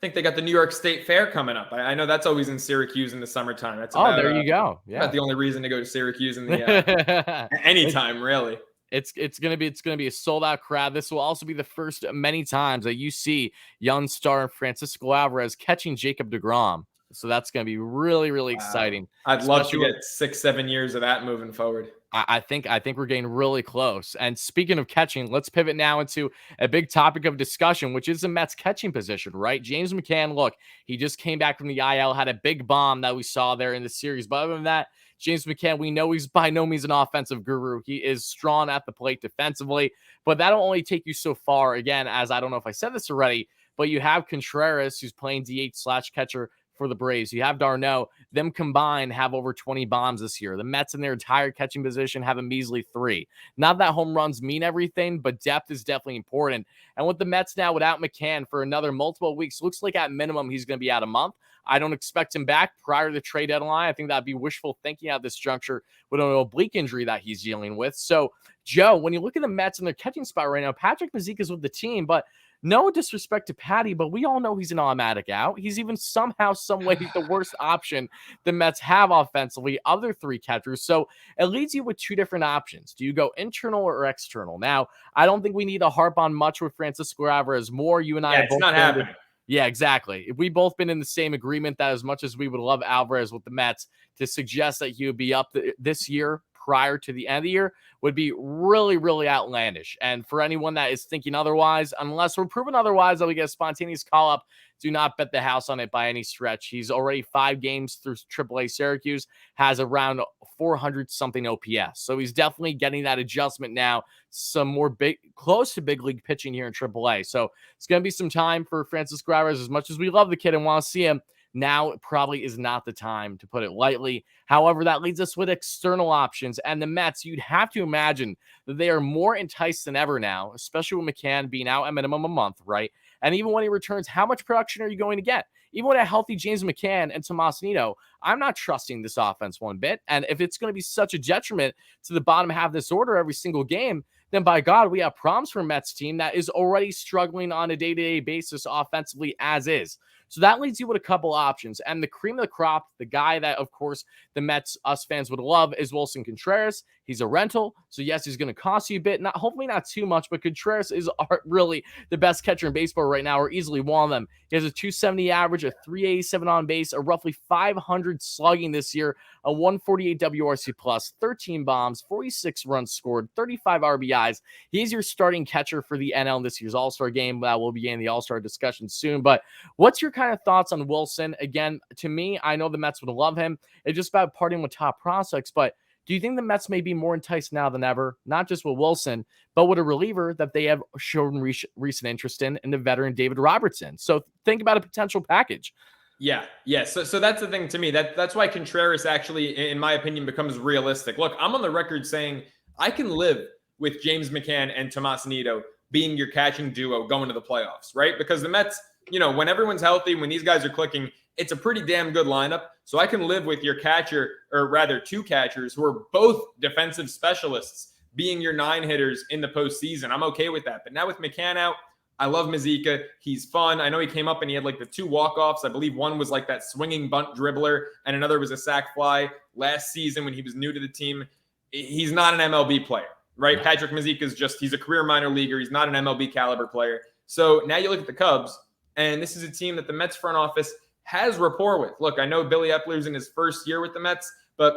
think they got the New York State Fair coming up. I know that's always in Syracuse in the summertime. That's about, there you go. Yeah, about the only reason to go to Syracuse in the anytime really. It's gonna be a sold out crowd. This will also be the first many times that you see young star Francisco Alvarez catching Jacob deGrom. So that's going to be really, really exciting. I'd love to get 6-7 years of that moving forward. I think we're getting really close. And speaking of catching, let's pivot now into a big topic of discussion, which is the Mets catching position, right? James McCann, look, he just came back from the IL, had a big bomb that we saw there in the series. But other than that, James McCann, we know he's by no means an offensive guru. He is strong at the plate defensively, but that'll only take you so far. Again, as I don't know if I said this already, but you have Contreras, who's playing DH/catcher for the Braves. You have d'Arnaud. Them combined have over 20 bombs this year. The Mets in their entire catching position have a measly 3. Not that home runs mean everything, but depth is definitely important. And with the Mets now without McCann for another multiple weeks, looks like at minimum he's going to be out a month. I don't expect him back prior to the trade deadline. I think that'd be wishful thinking at this juncture with an oblique injury that he's dealing with. So, Joe, when you look at the Mets in their catching spot right now, Patrick Mazeika is with the team, but no disrespect to Patty, but we all know he's an automatic out. He's even somehow, some way, the worst option the Mets have offensively, other 3 catchers. So it leaves you with 2 different options. Do you go internal or external? Now, I don't think we need to harp on much with Francisco Alvarez more. You and I it's not happening. Yeah, exactly. We've both been in the same agreement that as much as we would love Alvarez with the Mets, to suggest that he would be up this year prior to the end of the year would be really, really outlandish. And for anyone that is thinking otherwise, unless we're proven otherwise that we get a spontaneous call up, do not bet the house on it by any stretch. He's already 5 games through AAA Syracuse, has around 400 something OPS. So he's definitely getting that adjustment now, some more close to big league pitching here in AAA. So it's going to be some time for Francisco Alvarez. As much as we love the kid and want to see him, now probably is not the time, to put it lightly. However, that leads us with external options. And the Mets, you'd have to imagine that they are more enticed than ever now, especially with McCann being out at minimum a month, right? And even when he returns, how much production are you going to get? Even with a healthy James McCann and Tomas Nido, I'm not trusting this offense one bit. And if it's going to be such a detriment to the bottom half of this order every single game, then by God, we have problems for a Mets team that is already struggling on a day-to-day basis offensively as is. So that leaves you with a couple options. And the cream of the crop, the guy that, of course, the Mets, us fans would love, is Wilson Contreras. He's a rental. So, yes, he's going to cost you a bit. Hopefully not too much, but Contreras is really the best catcher in baseball right now, or easily one of them. He has a 270 average, a 387 on base, a roughly 500 slugging this year, a 148 WRC plus, 13 bombs, 46 runs scored, 35 RBIs. He's your starting catcher for the NL in this year's All-Star game. We'll be in the All-Star discussion soon. But what's your kind of thoughts on Wilson? Again, to me, I know the Mets would love him. It's just about parting with top prospects, but do you think the Mets may be more enticed now than ever, not just with Wilson, but with a reliever that they have shown recent interest in the veteran David Robertson? So think about a potential package. Yeah. So that's the thing to me. That's why Contreras actually, in my opinion, becomes realistic. Look, I'm on the record saying I can live with James McCann and Tomas Nido being your catching duo going to the playoffs, right? Because the Mets, when everyone's healthy, when these guys are clicking, it's a pretty damn good lineup. So I can live with your catcher, or rather two catchers who are both defensive specialists being your 9 hitters in the postseason. I'm okay with that. But now with McCann out, I love Mazika. He's fun. I know he came up and he had like the 2 walk-offs. I believe one was like that swinging bunt dribbler and another was a sac fly last season when he was new to the team. He's not an MLB player, right? Patrick Mazika is he's a career minor leaguer. He's not an MLB caliber player. So now you look at the Cubs, and this is a team that the Mets front office has rapport with. Look, I know Billy Epler's in his first year with the Mets, but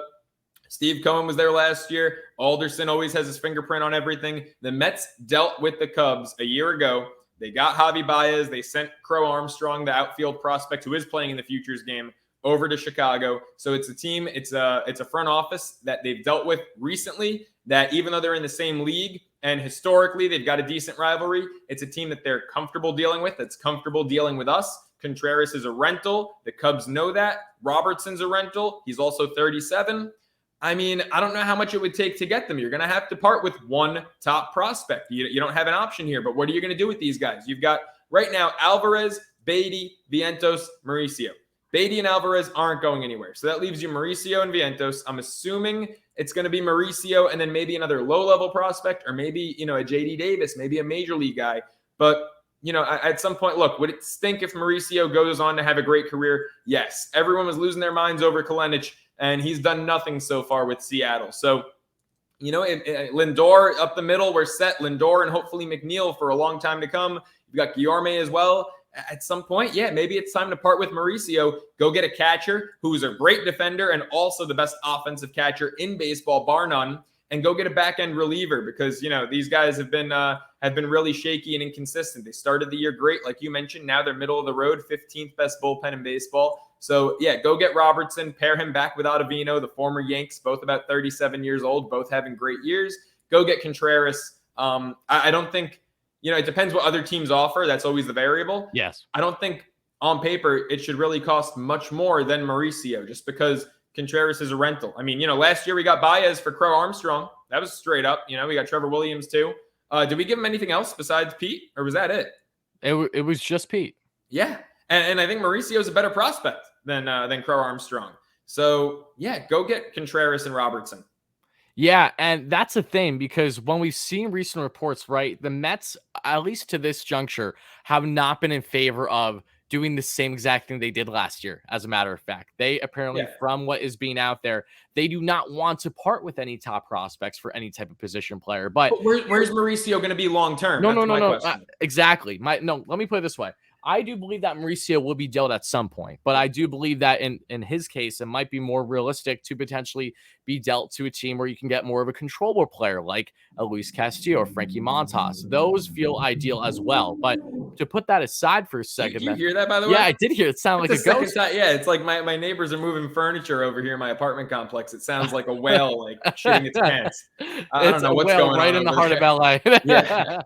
Steve Cohen was there last year. Alderson always has his fingerprint on everything. The Mets dealt with the Cubs a year ago. They got Javi Baez. They sent Crow Armstrong, the outfield prospect who is playing in the Futures game, over to Chicago. So it's a team, it's a front office that they've dealt with recently, that even though they're in the same league and historically they've got a decent rivalry, it's a team that they're comfortable dealing with, that's comfortable dealing with us. Contreras is a rental. The Cubs know that. Robertson's a rental. He's also 37. I mean, I don't know how much it would take to get them. You're going to have to part with one top prospect. You don't have an option here, but what are you going to do with these guys? You've got right now Alvarez, Beatty, Vientos, Mauricio. Beatty and Alvarez aren't going anywhere. So that leaves you Mauricio and Vientos. I'm assuming it's going to be Mauricio and then maybe another low-level prospect, or maybe, a JD Davis, maybe a major league guy. But, at some point, look, would it stink if Mauricio goes on to have a great career? Yes. Everyone was losing their minds over Kalenic, and he's done nothing so far with Seattle. So, Lindor up the middle, we're set. Lindor and hopefully McNeil for a long time to come. You've got Guillorme as well. At some point, maybe it's time to part with Mauricio. Go get a catcher who's a great defender and also the best offensive catcher in baseball, bar none, and go get a back-end reliever because, these guys have been really shaky and inconsistent. They started the year great, like you mentioned. Now they're middle of the road, 15th best bullpen in baseball. So, go get Robertson, pair him back with Ottavino, the former Yanks, both about 37 years old, both having great years. Go get Contreras. I don't think, it depends what other teams offer. That's always the variable. Yes. I don't think on paper it should really cost much more than Mauricio just because Contreras is a rental. I mean, last year we got Baez for Crow Armstrong. That was straight up. We got Trevor Williams too. Did we give him anything else besides Pete, or was that it? It was just Pete. Yeah. And I think Mauricio is a better prospect than Crow Armstrong. So, go get Contreras and Robertson. Yeah, and that's a thing because when we've seen recent reports, right, the Mets, at least to this juncture, have not been in favor of doing the same exact thing they did last year, as a matter of fact. They apparently, from what is being out there, they do not want to part with any top prospects for any type of position player. But where's Mauricio going to be long-term? No. Exactly. Let me put it this way. I do believe that Mauricio will be dealt at some point, but I do believe that in his case, it might be more realistic to potentially be dealt to a team where you can get more of a controllable player like a Luis Castillo or Frankie Montas. Those feel ideal as well. But to put that aside for a second. Did you hear that, by the way? Yeah, I did hear it. Sound like a ghost. Yeah, it's like my neighbors are moving furniture over here in my apartment complex. It sounds like a whale like shitting its pants. I don't know what's going on. Right in the heart of LA. Yeah.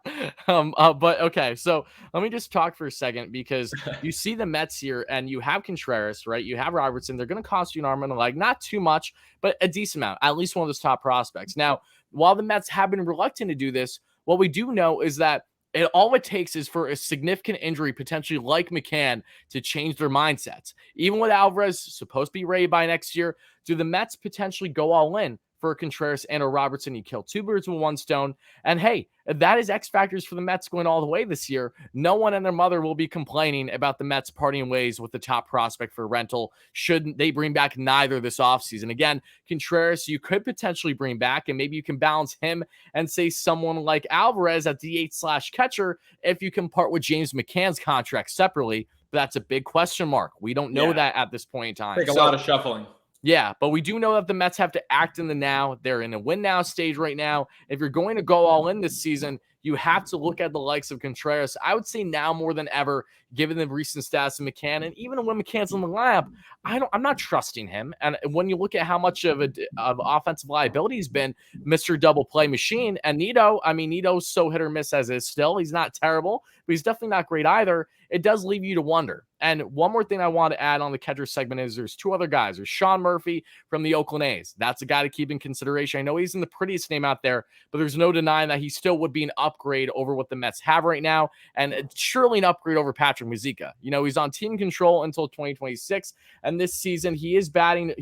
But okay, so let me just talk for a second because you see the Mets here and you have Contreras, right? You have Robertson. They're going to cost you an arm and a leg, not too much, but a decent amount, at least one of those top prospects. Now, while the Mets have been reluctant to do this, what we do know is that all it takes is for a significant injury, potentially like McCann, to change their mindsets. Even with Alvarez supposed to be ready by next year, do the Mets potentially go all in for Contreras and a Robertson? You kill two birds with one stone. And hey, if that is X factors for the Mets going all the way this year, no one and their mother will be complaining about the Mets parting ways with the top prospect for rental should they bring back neither this offseason. Again, Contreras, you could potentially bring back, and maybe you can balance him and say someone like Alvarez at DH/catcher if you can part with James McCann's contract separately. But that's a big question mark. We don't know that at this point in time. Take a lot of shuffling. Yeah, but we do know that the Mets have to act in the now. They're in a win now stage right now. If you're going to go all in this season, you have to look at the likes of Contreras. I would say now more than ever, given the recent stats of McCann, and even when McCann's in the lineup, I'm not trusting him. And when you look at how much of offensive liability he's been, Mr. Double Play Machine, and Nido, I mean, Nido's so hit or miss as is still. He's not terrible, but he's definitely not great either. It does leave you to wonder. And one more thing I want to add on the catcher segment is there's two other guys. There's Sean Murphy from the Oakland A's. That's a guy to keep in consideration. I know he's in the prettiest name out there, but there's no denying that he still would be an upgrade over what the Mets have right now, and surely an upgrade over Patrick Mujica. You know, he's on team control until 2026, and this season he is batting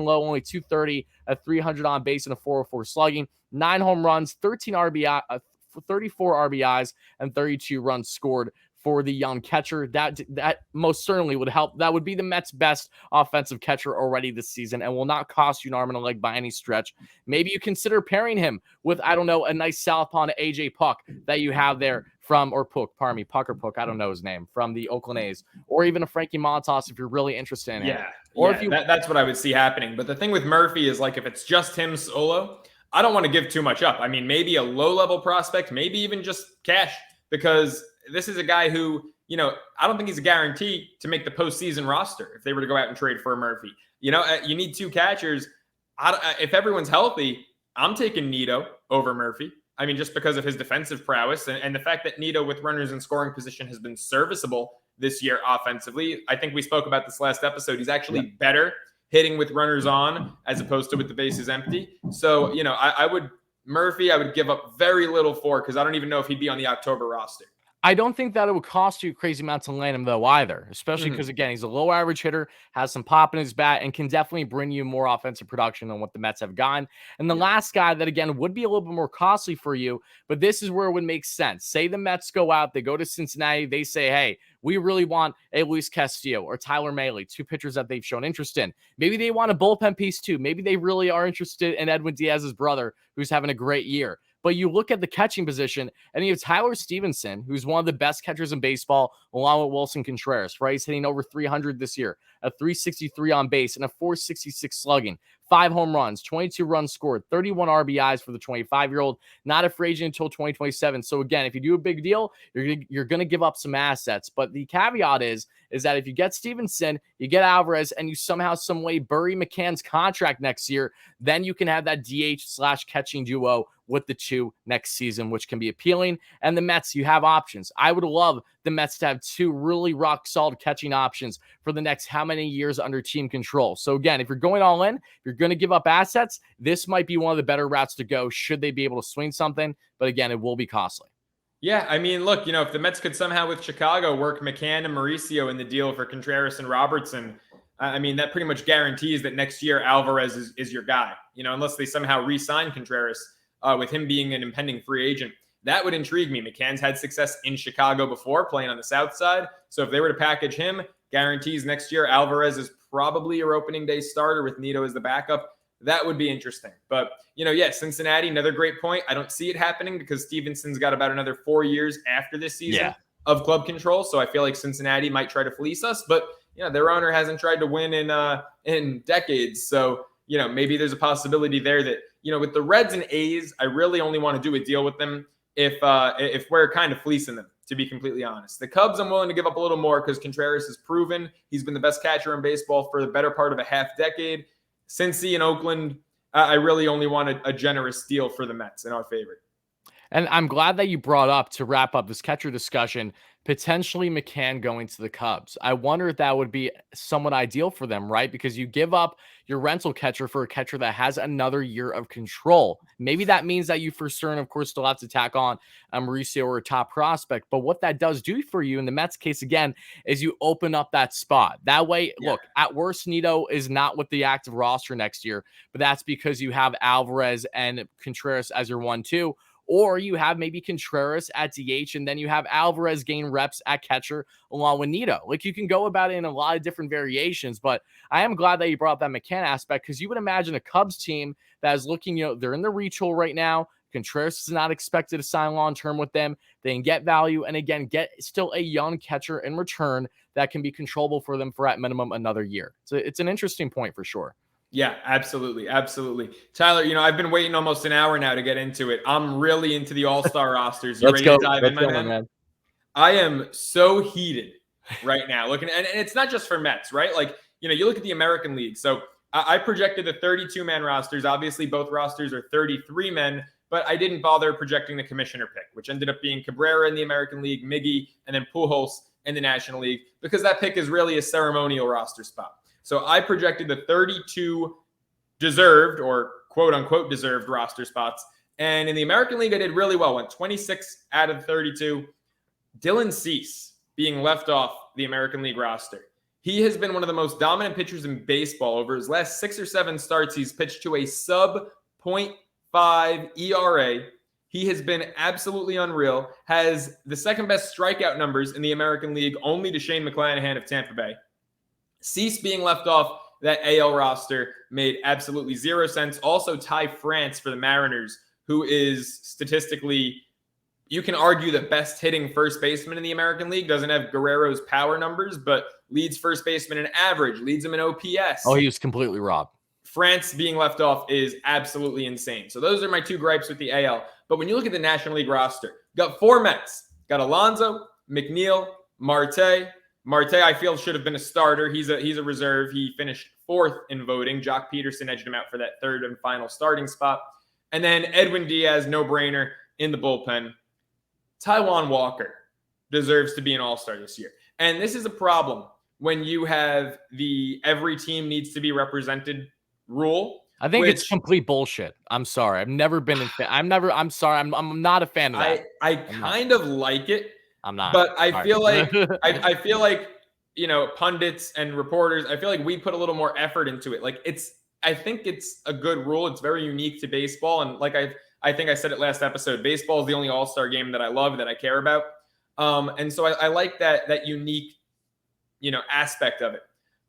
low, only 230, a 300 on base, and a 404 slugging, 9 home runs, 34 RBIs, and 32 runs scored for the young catcher. That most certainly would help. That would be the Mets' best offensive catcher already this season and will not cost you an arm and a leg by any stretch. Maybe you consider pairing him with, I don't know, a nice southpaw to AJ Puck that you have there from, or Puck, pardon me, Puck or Puck, I don't know his name, from the Oakland A's, or even a Frankie Montas if you're really interested in him. Or if you, that's what I would see happening. But the thing with Murphy is, like, if it's just him solo, I don't want to give too much up. I mean, maybe a low-level prospect, maybe even just cash, because this is a guy who, you know, I don't think he's a guarantee to make the postseason roster if they were to go out and trade for Murphy. You know, you need two catchers. If everyone's healthy, I'm taking Nido over Murphy. I mean, just because of his defensive prowess and the fact that Nido with runners in scoring position has been serviceable this year offensively. I think we spoke about this last episode. He's actually better hitting with runners on as opposed to with the bases empty. So, you know, I would give up very little for, because I don't even know if he'd be on the October roster. I don't think that it would cost you crazy amounts to land him, though, either, especially because, again, he's a low average hitter, has some pop in his bat, and can definitely bring you more offensive production than what the Mets have gotten. And the last guy that, again, would be a little bit more costly for you, but this is where it would make sense. Say the Mets go out, they go to Cincinnati, they say, hey, we really want a Luis Castillo or Tyler Mahle, two pitchers that they've shown interest in. Maybe they want a bullpen piece, too. Maybe they really are interested in Edwin Diaz's brother, who's having a great year. But you look at the catching position, and you have Tyler Stevenson, who's one of the best catchers in baseball, along with Wilson Contreras, right? He's hitting over 300 this year, a 363 on base, and a 466 slugging. 5 home runs, 22 runs scored, 31 RBIs for the 25-year-old, not a free agent until 2027. So again, if you do a big deal, you're going to give up some assets. But the caveat is that if you get Stevenson, you get Alvarez, and you somehow, some way bury McCann's contract next year, then you can have that DH/catching duo with the two next season, which can be appealing. And the Mets, you have options. I would love the Mets to have two really rock solid catching options for the next how many years under team control. So again, if you're going all in, you're going to give up assets, this might be one of the better routes to go should they be able to swing something. But again, it will be costly. Yeah, I mean, look, you know, if the Mets could somehow with Chicago work McCann and Mauricio in the deal for Contreras and Robertson, I mean, that pretty much guarantees that next year Alvarez is your guy, you know, unless they somehow re-sign Contreras with him being an impending free agent. That would intrigue me. McCann's had success in Chicago before, playing on the South side. So if they were to package him, guarantees next year Alvarez is probably your opening day starter with Nido as the backup. That would be interesting. But, you know, yeah, Cincinnati, another great point. I don't see it happening because Stevenson's got about another 4 years after this season of club control. So I feel like Cincinnati might try to fleece us. But, you know, their owner hasn't tried to win in decades. So, you know, maybe there's a possibility there that, you know, with the Reds and A's, I really only want to do a deal with them if we're kind of fleecing them, to be completely honest. The Cubs, I'm willing to give up a little more because Contreras has proven he's been the best catcher in baseball for the better part of a half decade. Cincy and Oakland, I really only wanted a generous deal for the Mets in our favor. And I'm glad that you brought up, to wrap up this catcher discussion, potentially McCann going to the Cubs. I wonder if that would be somewhat ideal for them, right? Because you give up your rental catcher for a catcher that has another year of control. Maybe that means that you for certain, of course, still have to tack on a Mauricio or a top prospect. But what that does do for you in the Mets case, again, is you open up that spot. That way, look, at worst, Nido is not with the active roster next year, but that's because you have Alvarez and Contreras as your 1-2. Or you have maybe Contreras at DH, and then you have Alvarez gain reps at catcher along with Nido. Like, you can go about it in a lot of different variations, but I am glad that you brought up that McCann aspect, because you would imagine a Cubs team that is looking, you know, they're in the reach hole right now. Contreras is not expected to sign long-term with them. They can get value and, again, get still a young catcher in return that can be controllable for them for at minimum another year. So it's an interesting point for sure. Yeah, absolutely. Absolutely. Tyler, I've been waiting almost an hour now to get into it. I'm really into the All-Star rosters. You Let's ready to go. dive in, Let's my go, my man? man. I am so heated right now. Looking, and it's not just for Mets, right? Like, you look at the American League. So I projected the 32-man rosters. Obviously, both rosters are 33 men, but I didn't bother projecting the commissioner pick, which ended up being Cabrera in the American League, Miggy, and then Pujols in the National League, because that pick is really a ceremonial roster spot. So I projected the 32 deserved, or quote unquote deserved, roster spots. And in the American League, I did really well. Went 26 out of 32. Dylan Cease being left off the American League roster. He has been one of the most dominant pitchers in baseball. Over his last 6 or 7 starts, he's pitched to a sub .5 ERA. He has been absolutely unreal. Has the second best strikeout numbers in the American League, only to Shane McClanahan of Tampa Bay. Cease being left off that AL roster made absolutely zero sense. Also, Ty France for the Mariners, who is statistically, you can argue, the best hitting first baseman in the American League. Doesn't have Guerrero's power numbers, but leads first baseman in average, leads him in OPS. Oh, he was completely robbed. France being left off is absolutely insane. So those are my 2 gripes with the AL. But when you look at the National League roster, got 4 Mets. Got Alonso, McNeil, Marte. Marte, I feel, should have been a starter. He's a reserve. He finished 4th in voting. Jock Peterson edged him out for that 3rd and final starting spot. And then Edwin Diaz, no-brainer, in the bullpen. Taijuan Walker deserves to be an all-star this year. And this is a problem when you have the every team needs to be represented rule. I think it's complete bullshit. I'm sorry. I've never been in I'm sorry. I'm not a fan of that. I kind of like it. I'm not. But I feel like I feel like, pundits and reporters, I feel like we put a little more effort into it. Like, I think it's a good rule. It's very unique to baseball. And like I think I said it last episode, baseball is the only all-star game that I love, that I care about. And so I like that unique, aspect of it.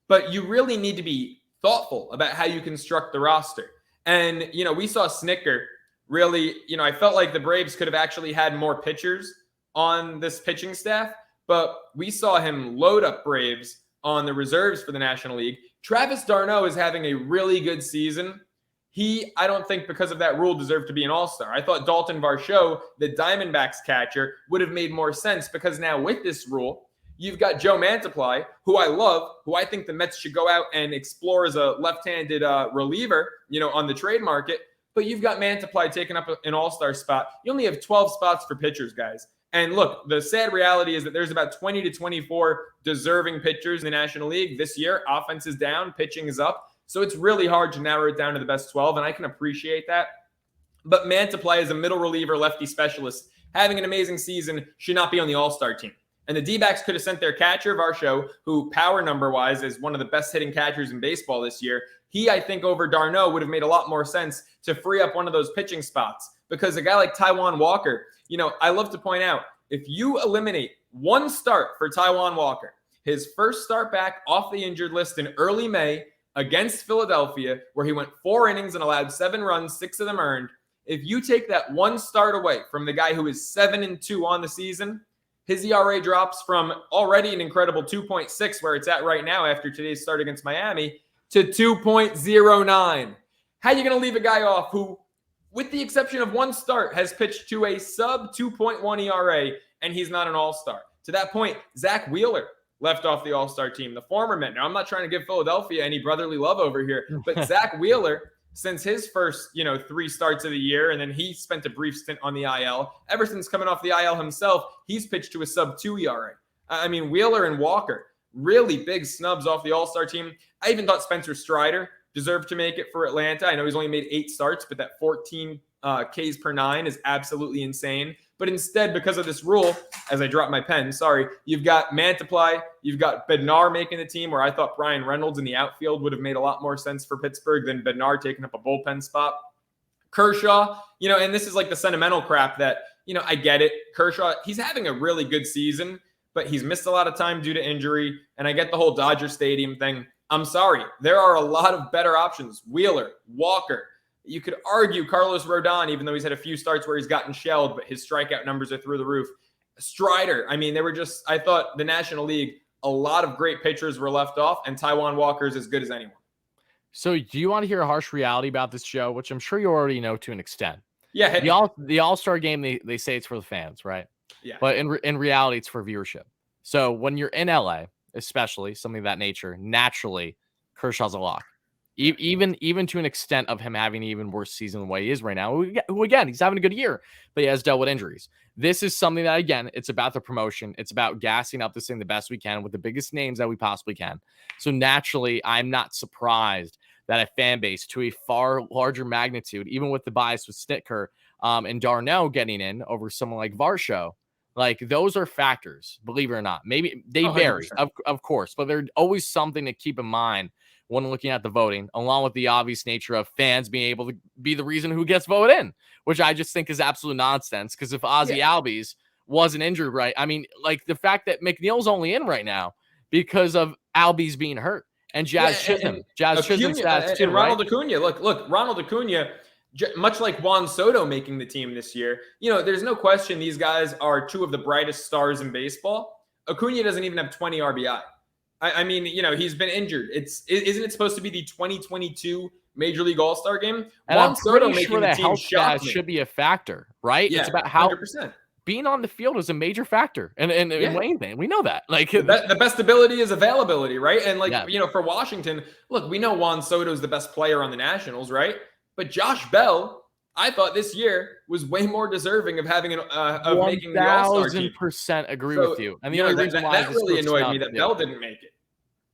But you really need to be thoughtful about how you construct the roster. And, we saw Snicker really, I felt like the Braves could have actually had more pitchers on this pitching staff, but we saw him load up Braves on the reserves for the National League. Travis d'Arnaud is having a really good season. I don't think, because of that rule, deserved to be an all-star. I thought Dalton Varsho, the Diamondbacks catcher, would have made more sense, because now with this rule, you've got Joe Mantiply, who I love, who I think the Mets should go out and explore as a left-handed reliever, on the trade market. But you've got Mantiply taking up an all-star spot. You only have 12 spots for pitchers, guys. And look, the sad reality is that there's about 20 to 24 deserving pitchers in the National League this year. Offense is down, pitching is up. So it's really hard to narrow it down to the best 12, and I can appreciate that. But Mantiply, as a middle reliever, lefty specialist, having an amazing season, should not be on the all-star team. And the D-backs could have sent their catcher, Varsho, who power number-wise is one of the best hitting catchers in baseball this year. He, I think, over d'Arnaud would have made a lot more sense to free up one of those pitching spots. Because a guy like Taijuan Walker, I love to point out, if you eliminate one start for Taijuan Walker, his first start back off the injured list in early May against Philadelphia, where he went 4 innings and allowed 7 runs, 6 of them earned. If you take that one start away from the guy who is 7-2 on the season, his ERA drops from already an incredible 2.6, where it's at right now after today's start against Miami, to 2.09. How are you going to leave a guy off who, with the exception of one start, has pitched to a sub 2.1 ERA, and he's not an all-star? To that point, Zach Wheeler left off the all-star team, the former Met. Now, I'm not trying to give Philadelphia any brotherly love over here, but Zach Wheeler, since his first, 3 starts of the year, and then he spent a brief stint on the IL, ever since coming off the IL himself, he's pitched to a sub 2 ERA. I mean, Wheeler and Walker, really big snubs off the all-star team. I even thought Spencer Strider deserved to make it for Atlanta. I know he's only made 8 starts, but that 14 Ks per 9 is absolutely insane. But instead, because of this rule, as I drop my pen, sorry, you've got Mantiply, you've got Bednar making the team, where I thought Brian Reynolds in the outfield would have made a lot more sense for Pittsburgh than Bednar taking up a bullpen spot. Kershaw, and this is like the sentimental crap that, I get it. Kershaw, he's having a really good season, but he's missed a lot of time due to injury. And I get the whole Dodger Stadium thing. I'm sorry. There are a lot of better options. Wheeler, Walker. You could argue Carlos Rodon, even though he's had a few starts where he's gotten shelled, but his strikeout numbers are through the roof. Strider. I mean, I thought the National League, a lot of great pitchers were left off, and Taijuan Walker is as good as anyone. So do you want to hear a harsh reality about this show, which I'm sure you already know to an extent? Yeah, hit me. The All-Star game, they say it's for the fans, right? Yeah. But in reality, it's for viewership. So when you're in LA, especially something of that nature, naturally, Kershaw's a lock. Even to an extent of him having an even worse season than what he is right now. Who again, he's having a good year, but he has dealt with injuries. This is something that, again, it's about the promotion. It's about gassing up this thing the best we can with the biggest names that we possibly can. So naturally, I'm not surprised that a fan base to a far larger magnitude, even with the bias with Snitker and Darno getting in over someone like Varsho, like those are factors, believe it or not. Maybe they vary, 100%. of course, but they're always something to keep in mind when looking at the voting, along with the obvious nature of fans being able to be the reason who gets voted in, which I just think is absolute nonsense. Because if Ozzy Albies wasn't injured, right? I mean, like the fact that McNeil's only in right now because of Albies being hurt and Jazz Chisholm. Jazz Chisholm's stats too, and Ronald right? Acuna. Look, Ronald Acuna, much like Juan Soto making the team this year, there's no question these guys are two of the brightest stars in baseball. Acuna doesn't even have 20 RBI. I mean, he's been injured. Isn't it supposed to be the 2022 Major League All-Star game? And Juan I'm Soto pretty sure making the that team health shocked stats me. should be a factor, right? Yeah, It's about how 100%. being on the field is a major factor in Wayne thing. We know that. Like the best ability is availability, right? And Yeah. for Washington, look, we know Juan Soto's the best player on the Nationals, right? But Josh Bell, I thought this year was way more deserving of having of making the All-Star team. 1000% agree with you. And the only reason why that really annoyed me that Bell didn't make it.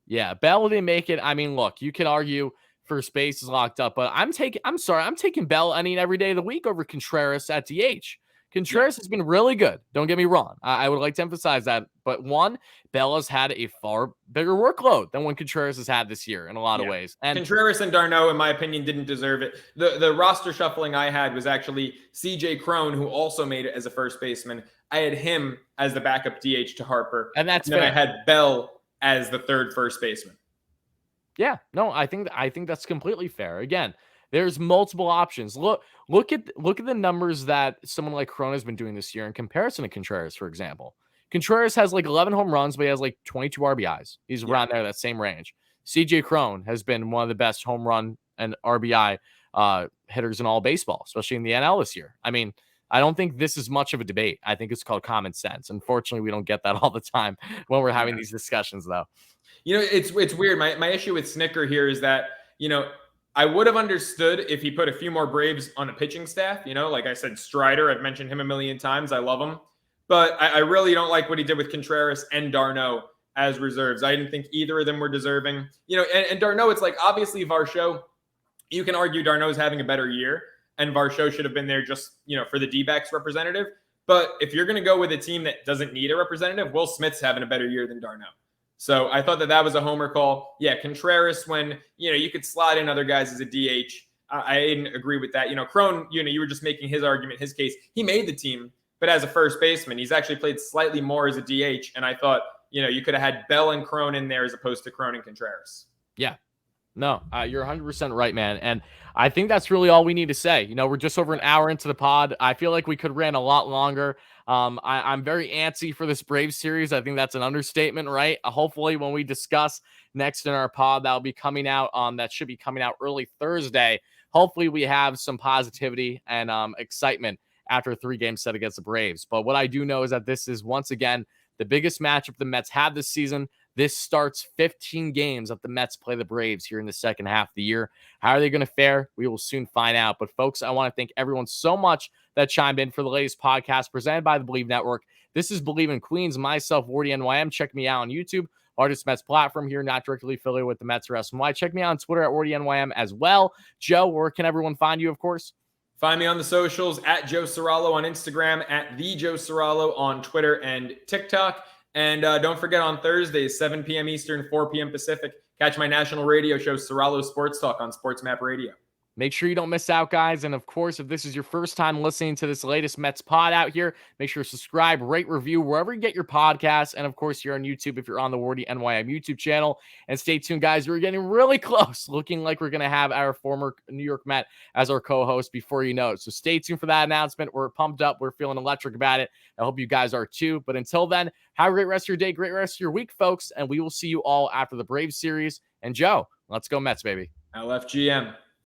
Yeah, Bell didn't make it. I mean, look, you could argue first base is locked up, but I'm taking Bell any and every day of the week over Contreras at DH. Contreras has been really good. Don't get me wrong. I would like to emphasize that. But one, Bell has had a far bigger workload than what Contreras has had this year in a lot of ways. And Contreras and Darno, in my opinion, didn't deserve it. The roster shuffling I had was actually CJ Cron, who also made it as a first baseman. I had him as the backup DH to Harper. And that's then fair. I had Bell as the third first baseman. Yeah, no, I think that's completely fair. Again, there's multiple options. Look at the numbers that someone like Cron has been doing this year in comparison to Contreras, for example. Contreras has like 11 home runs, but he has like 22 RBIs. He's around there, that same range. CJ Cron has been one of the best home run and RBI hitters in all baseball, especially in the NL this year. I mean, I don't think this is much of a debate. I think it's called common sense. Unfortunately, we don't get that all the time when we're having these discussions, though. It's weird. My issue with Snitker here is that, I would have understood if he put a few more Braves on a pitching staff. Like I said, Strider, I've mentioned him a million times. I love him. But I really don't like what he did with Contreras and Darno as reserves. I didn't think either of them were deserving. And Darno, it's like, obviously Varsho, you can argue Darno's having a better year, and Varsho should have been there just, for the D-backs representative. But if you're going to go with a team that doesn't need a representative, Will Smith's having a better year than Darno. So I thought that was a homer call. Yeah, Contreras, when, you could slide in other guys as a DH, I didn't agree with that. Cron, you were just making his argument, his case. He made the team, but as a first baseman, he's actually played slightly more as a DH. And I thought, you could have had Bell and Cron in there as opposed to Cron and Contreras. Yeah. No, you're 100% right, man. And I think that's really all we need to say. We're just over an hour into the pod. I feel like we could ran a lot longer. I'm very antsy for this Braves series. I think that's an understatement, right? Hopefully when we discuss next in our pod, that'll be coming out. That should be coming out early Thursday. Hopefully we have some positivity and excitement after a 3-game set against the Braves. But what I do know is that this is, once again, the biggest matchup the Mets have this season. This starts 15 games that the Mets play the Braves here in the second half of the year. How are they going to fare? We will soon find out. But folks, I want to thank everyone so much that chimed in for the latest podcast presented by the Bleav Network. This is Bleav in Queens. Myself, WardyNYM. Check me out on YouTube, largest Mets platform here, not directly affiliated with the Mets or SNY. Check me out on Twitter at WardyNYM as well. Joe, where can everyone find you, of course? Find me on the socials at Joe Serralo on Instagram, at the Joe Serralo on Twitter and TikTok. And don't forget, on Thursdays, 7 p.m. Eastern, 4 p.m. Pacific, catch my national radio show, Serralo Sports Talk, on Sports Map Radio. Make sure you don't miss out, guys. And of course, if this is your first time listening to this latest Mets pod out here, make sure to subscribe, rate, review, wherever you get your podcasts. And of course, here on YouTube, if you're on the WardyNYM YouTube channel. And stay tuned, guys. We're getting really close, looking like we're going to have our former New York Met as our co-host before you know it. So stay tuned for that announcement. We're pumped up. We're feeling electric about it. I hope you guys are too. But until then, have a great rest of your day, great rest of your week, folks. And we will see you all after the Braves series. And Joe, let's go Mets, baby. LFGM.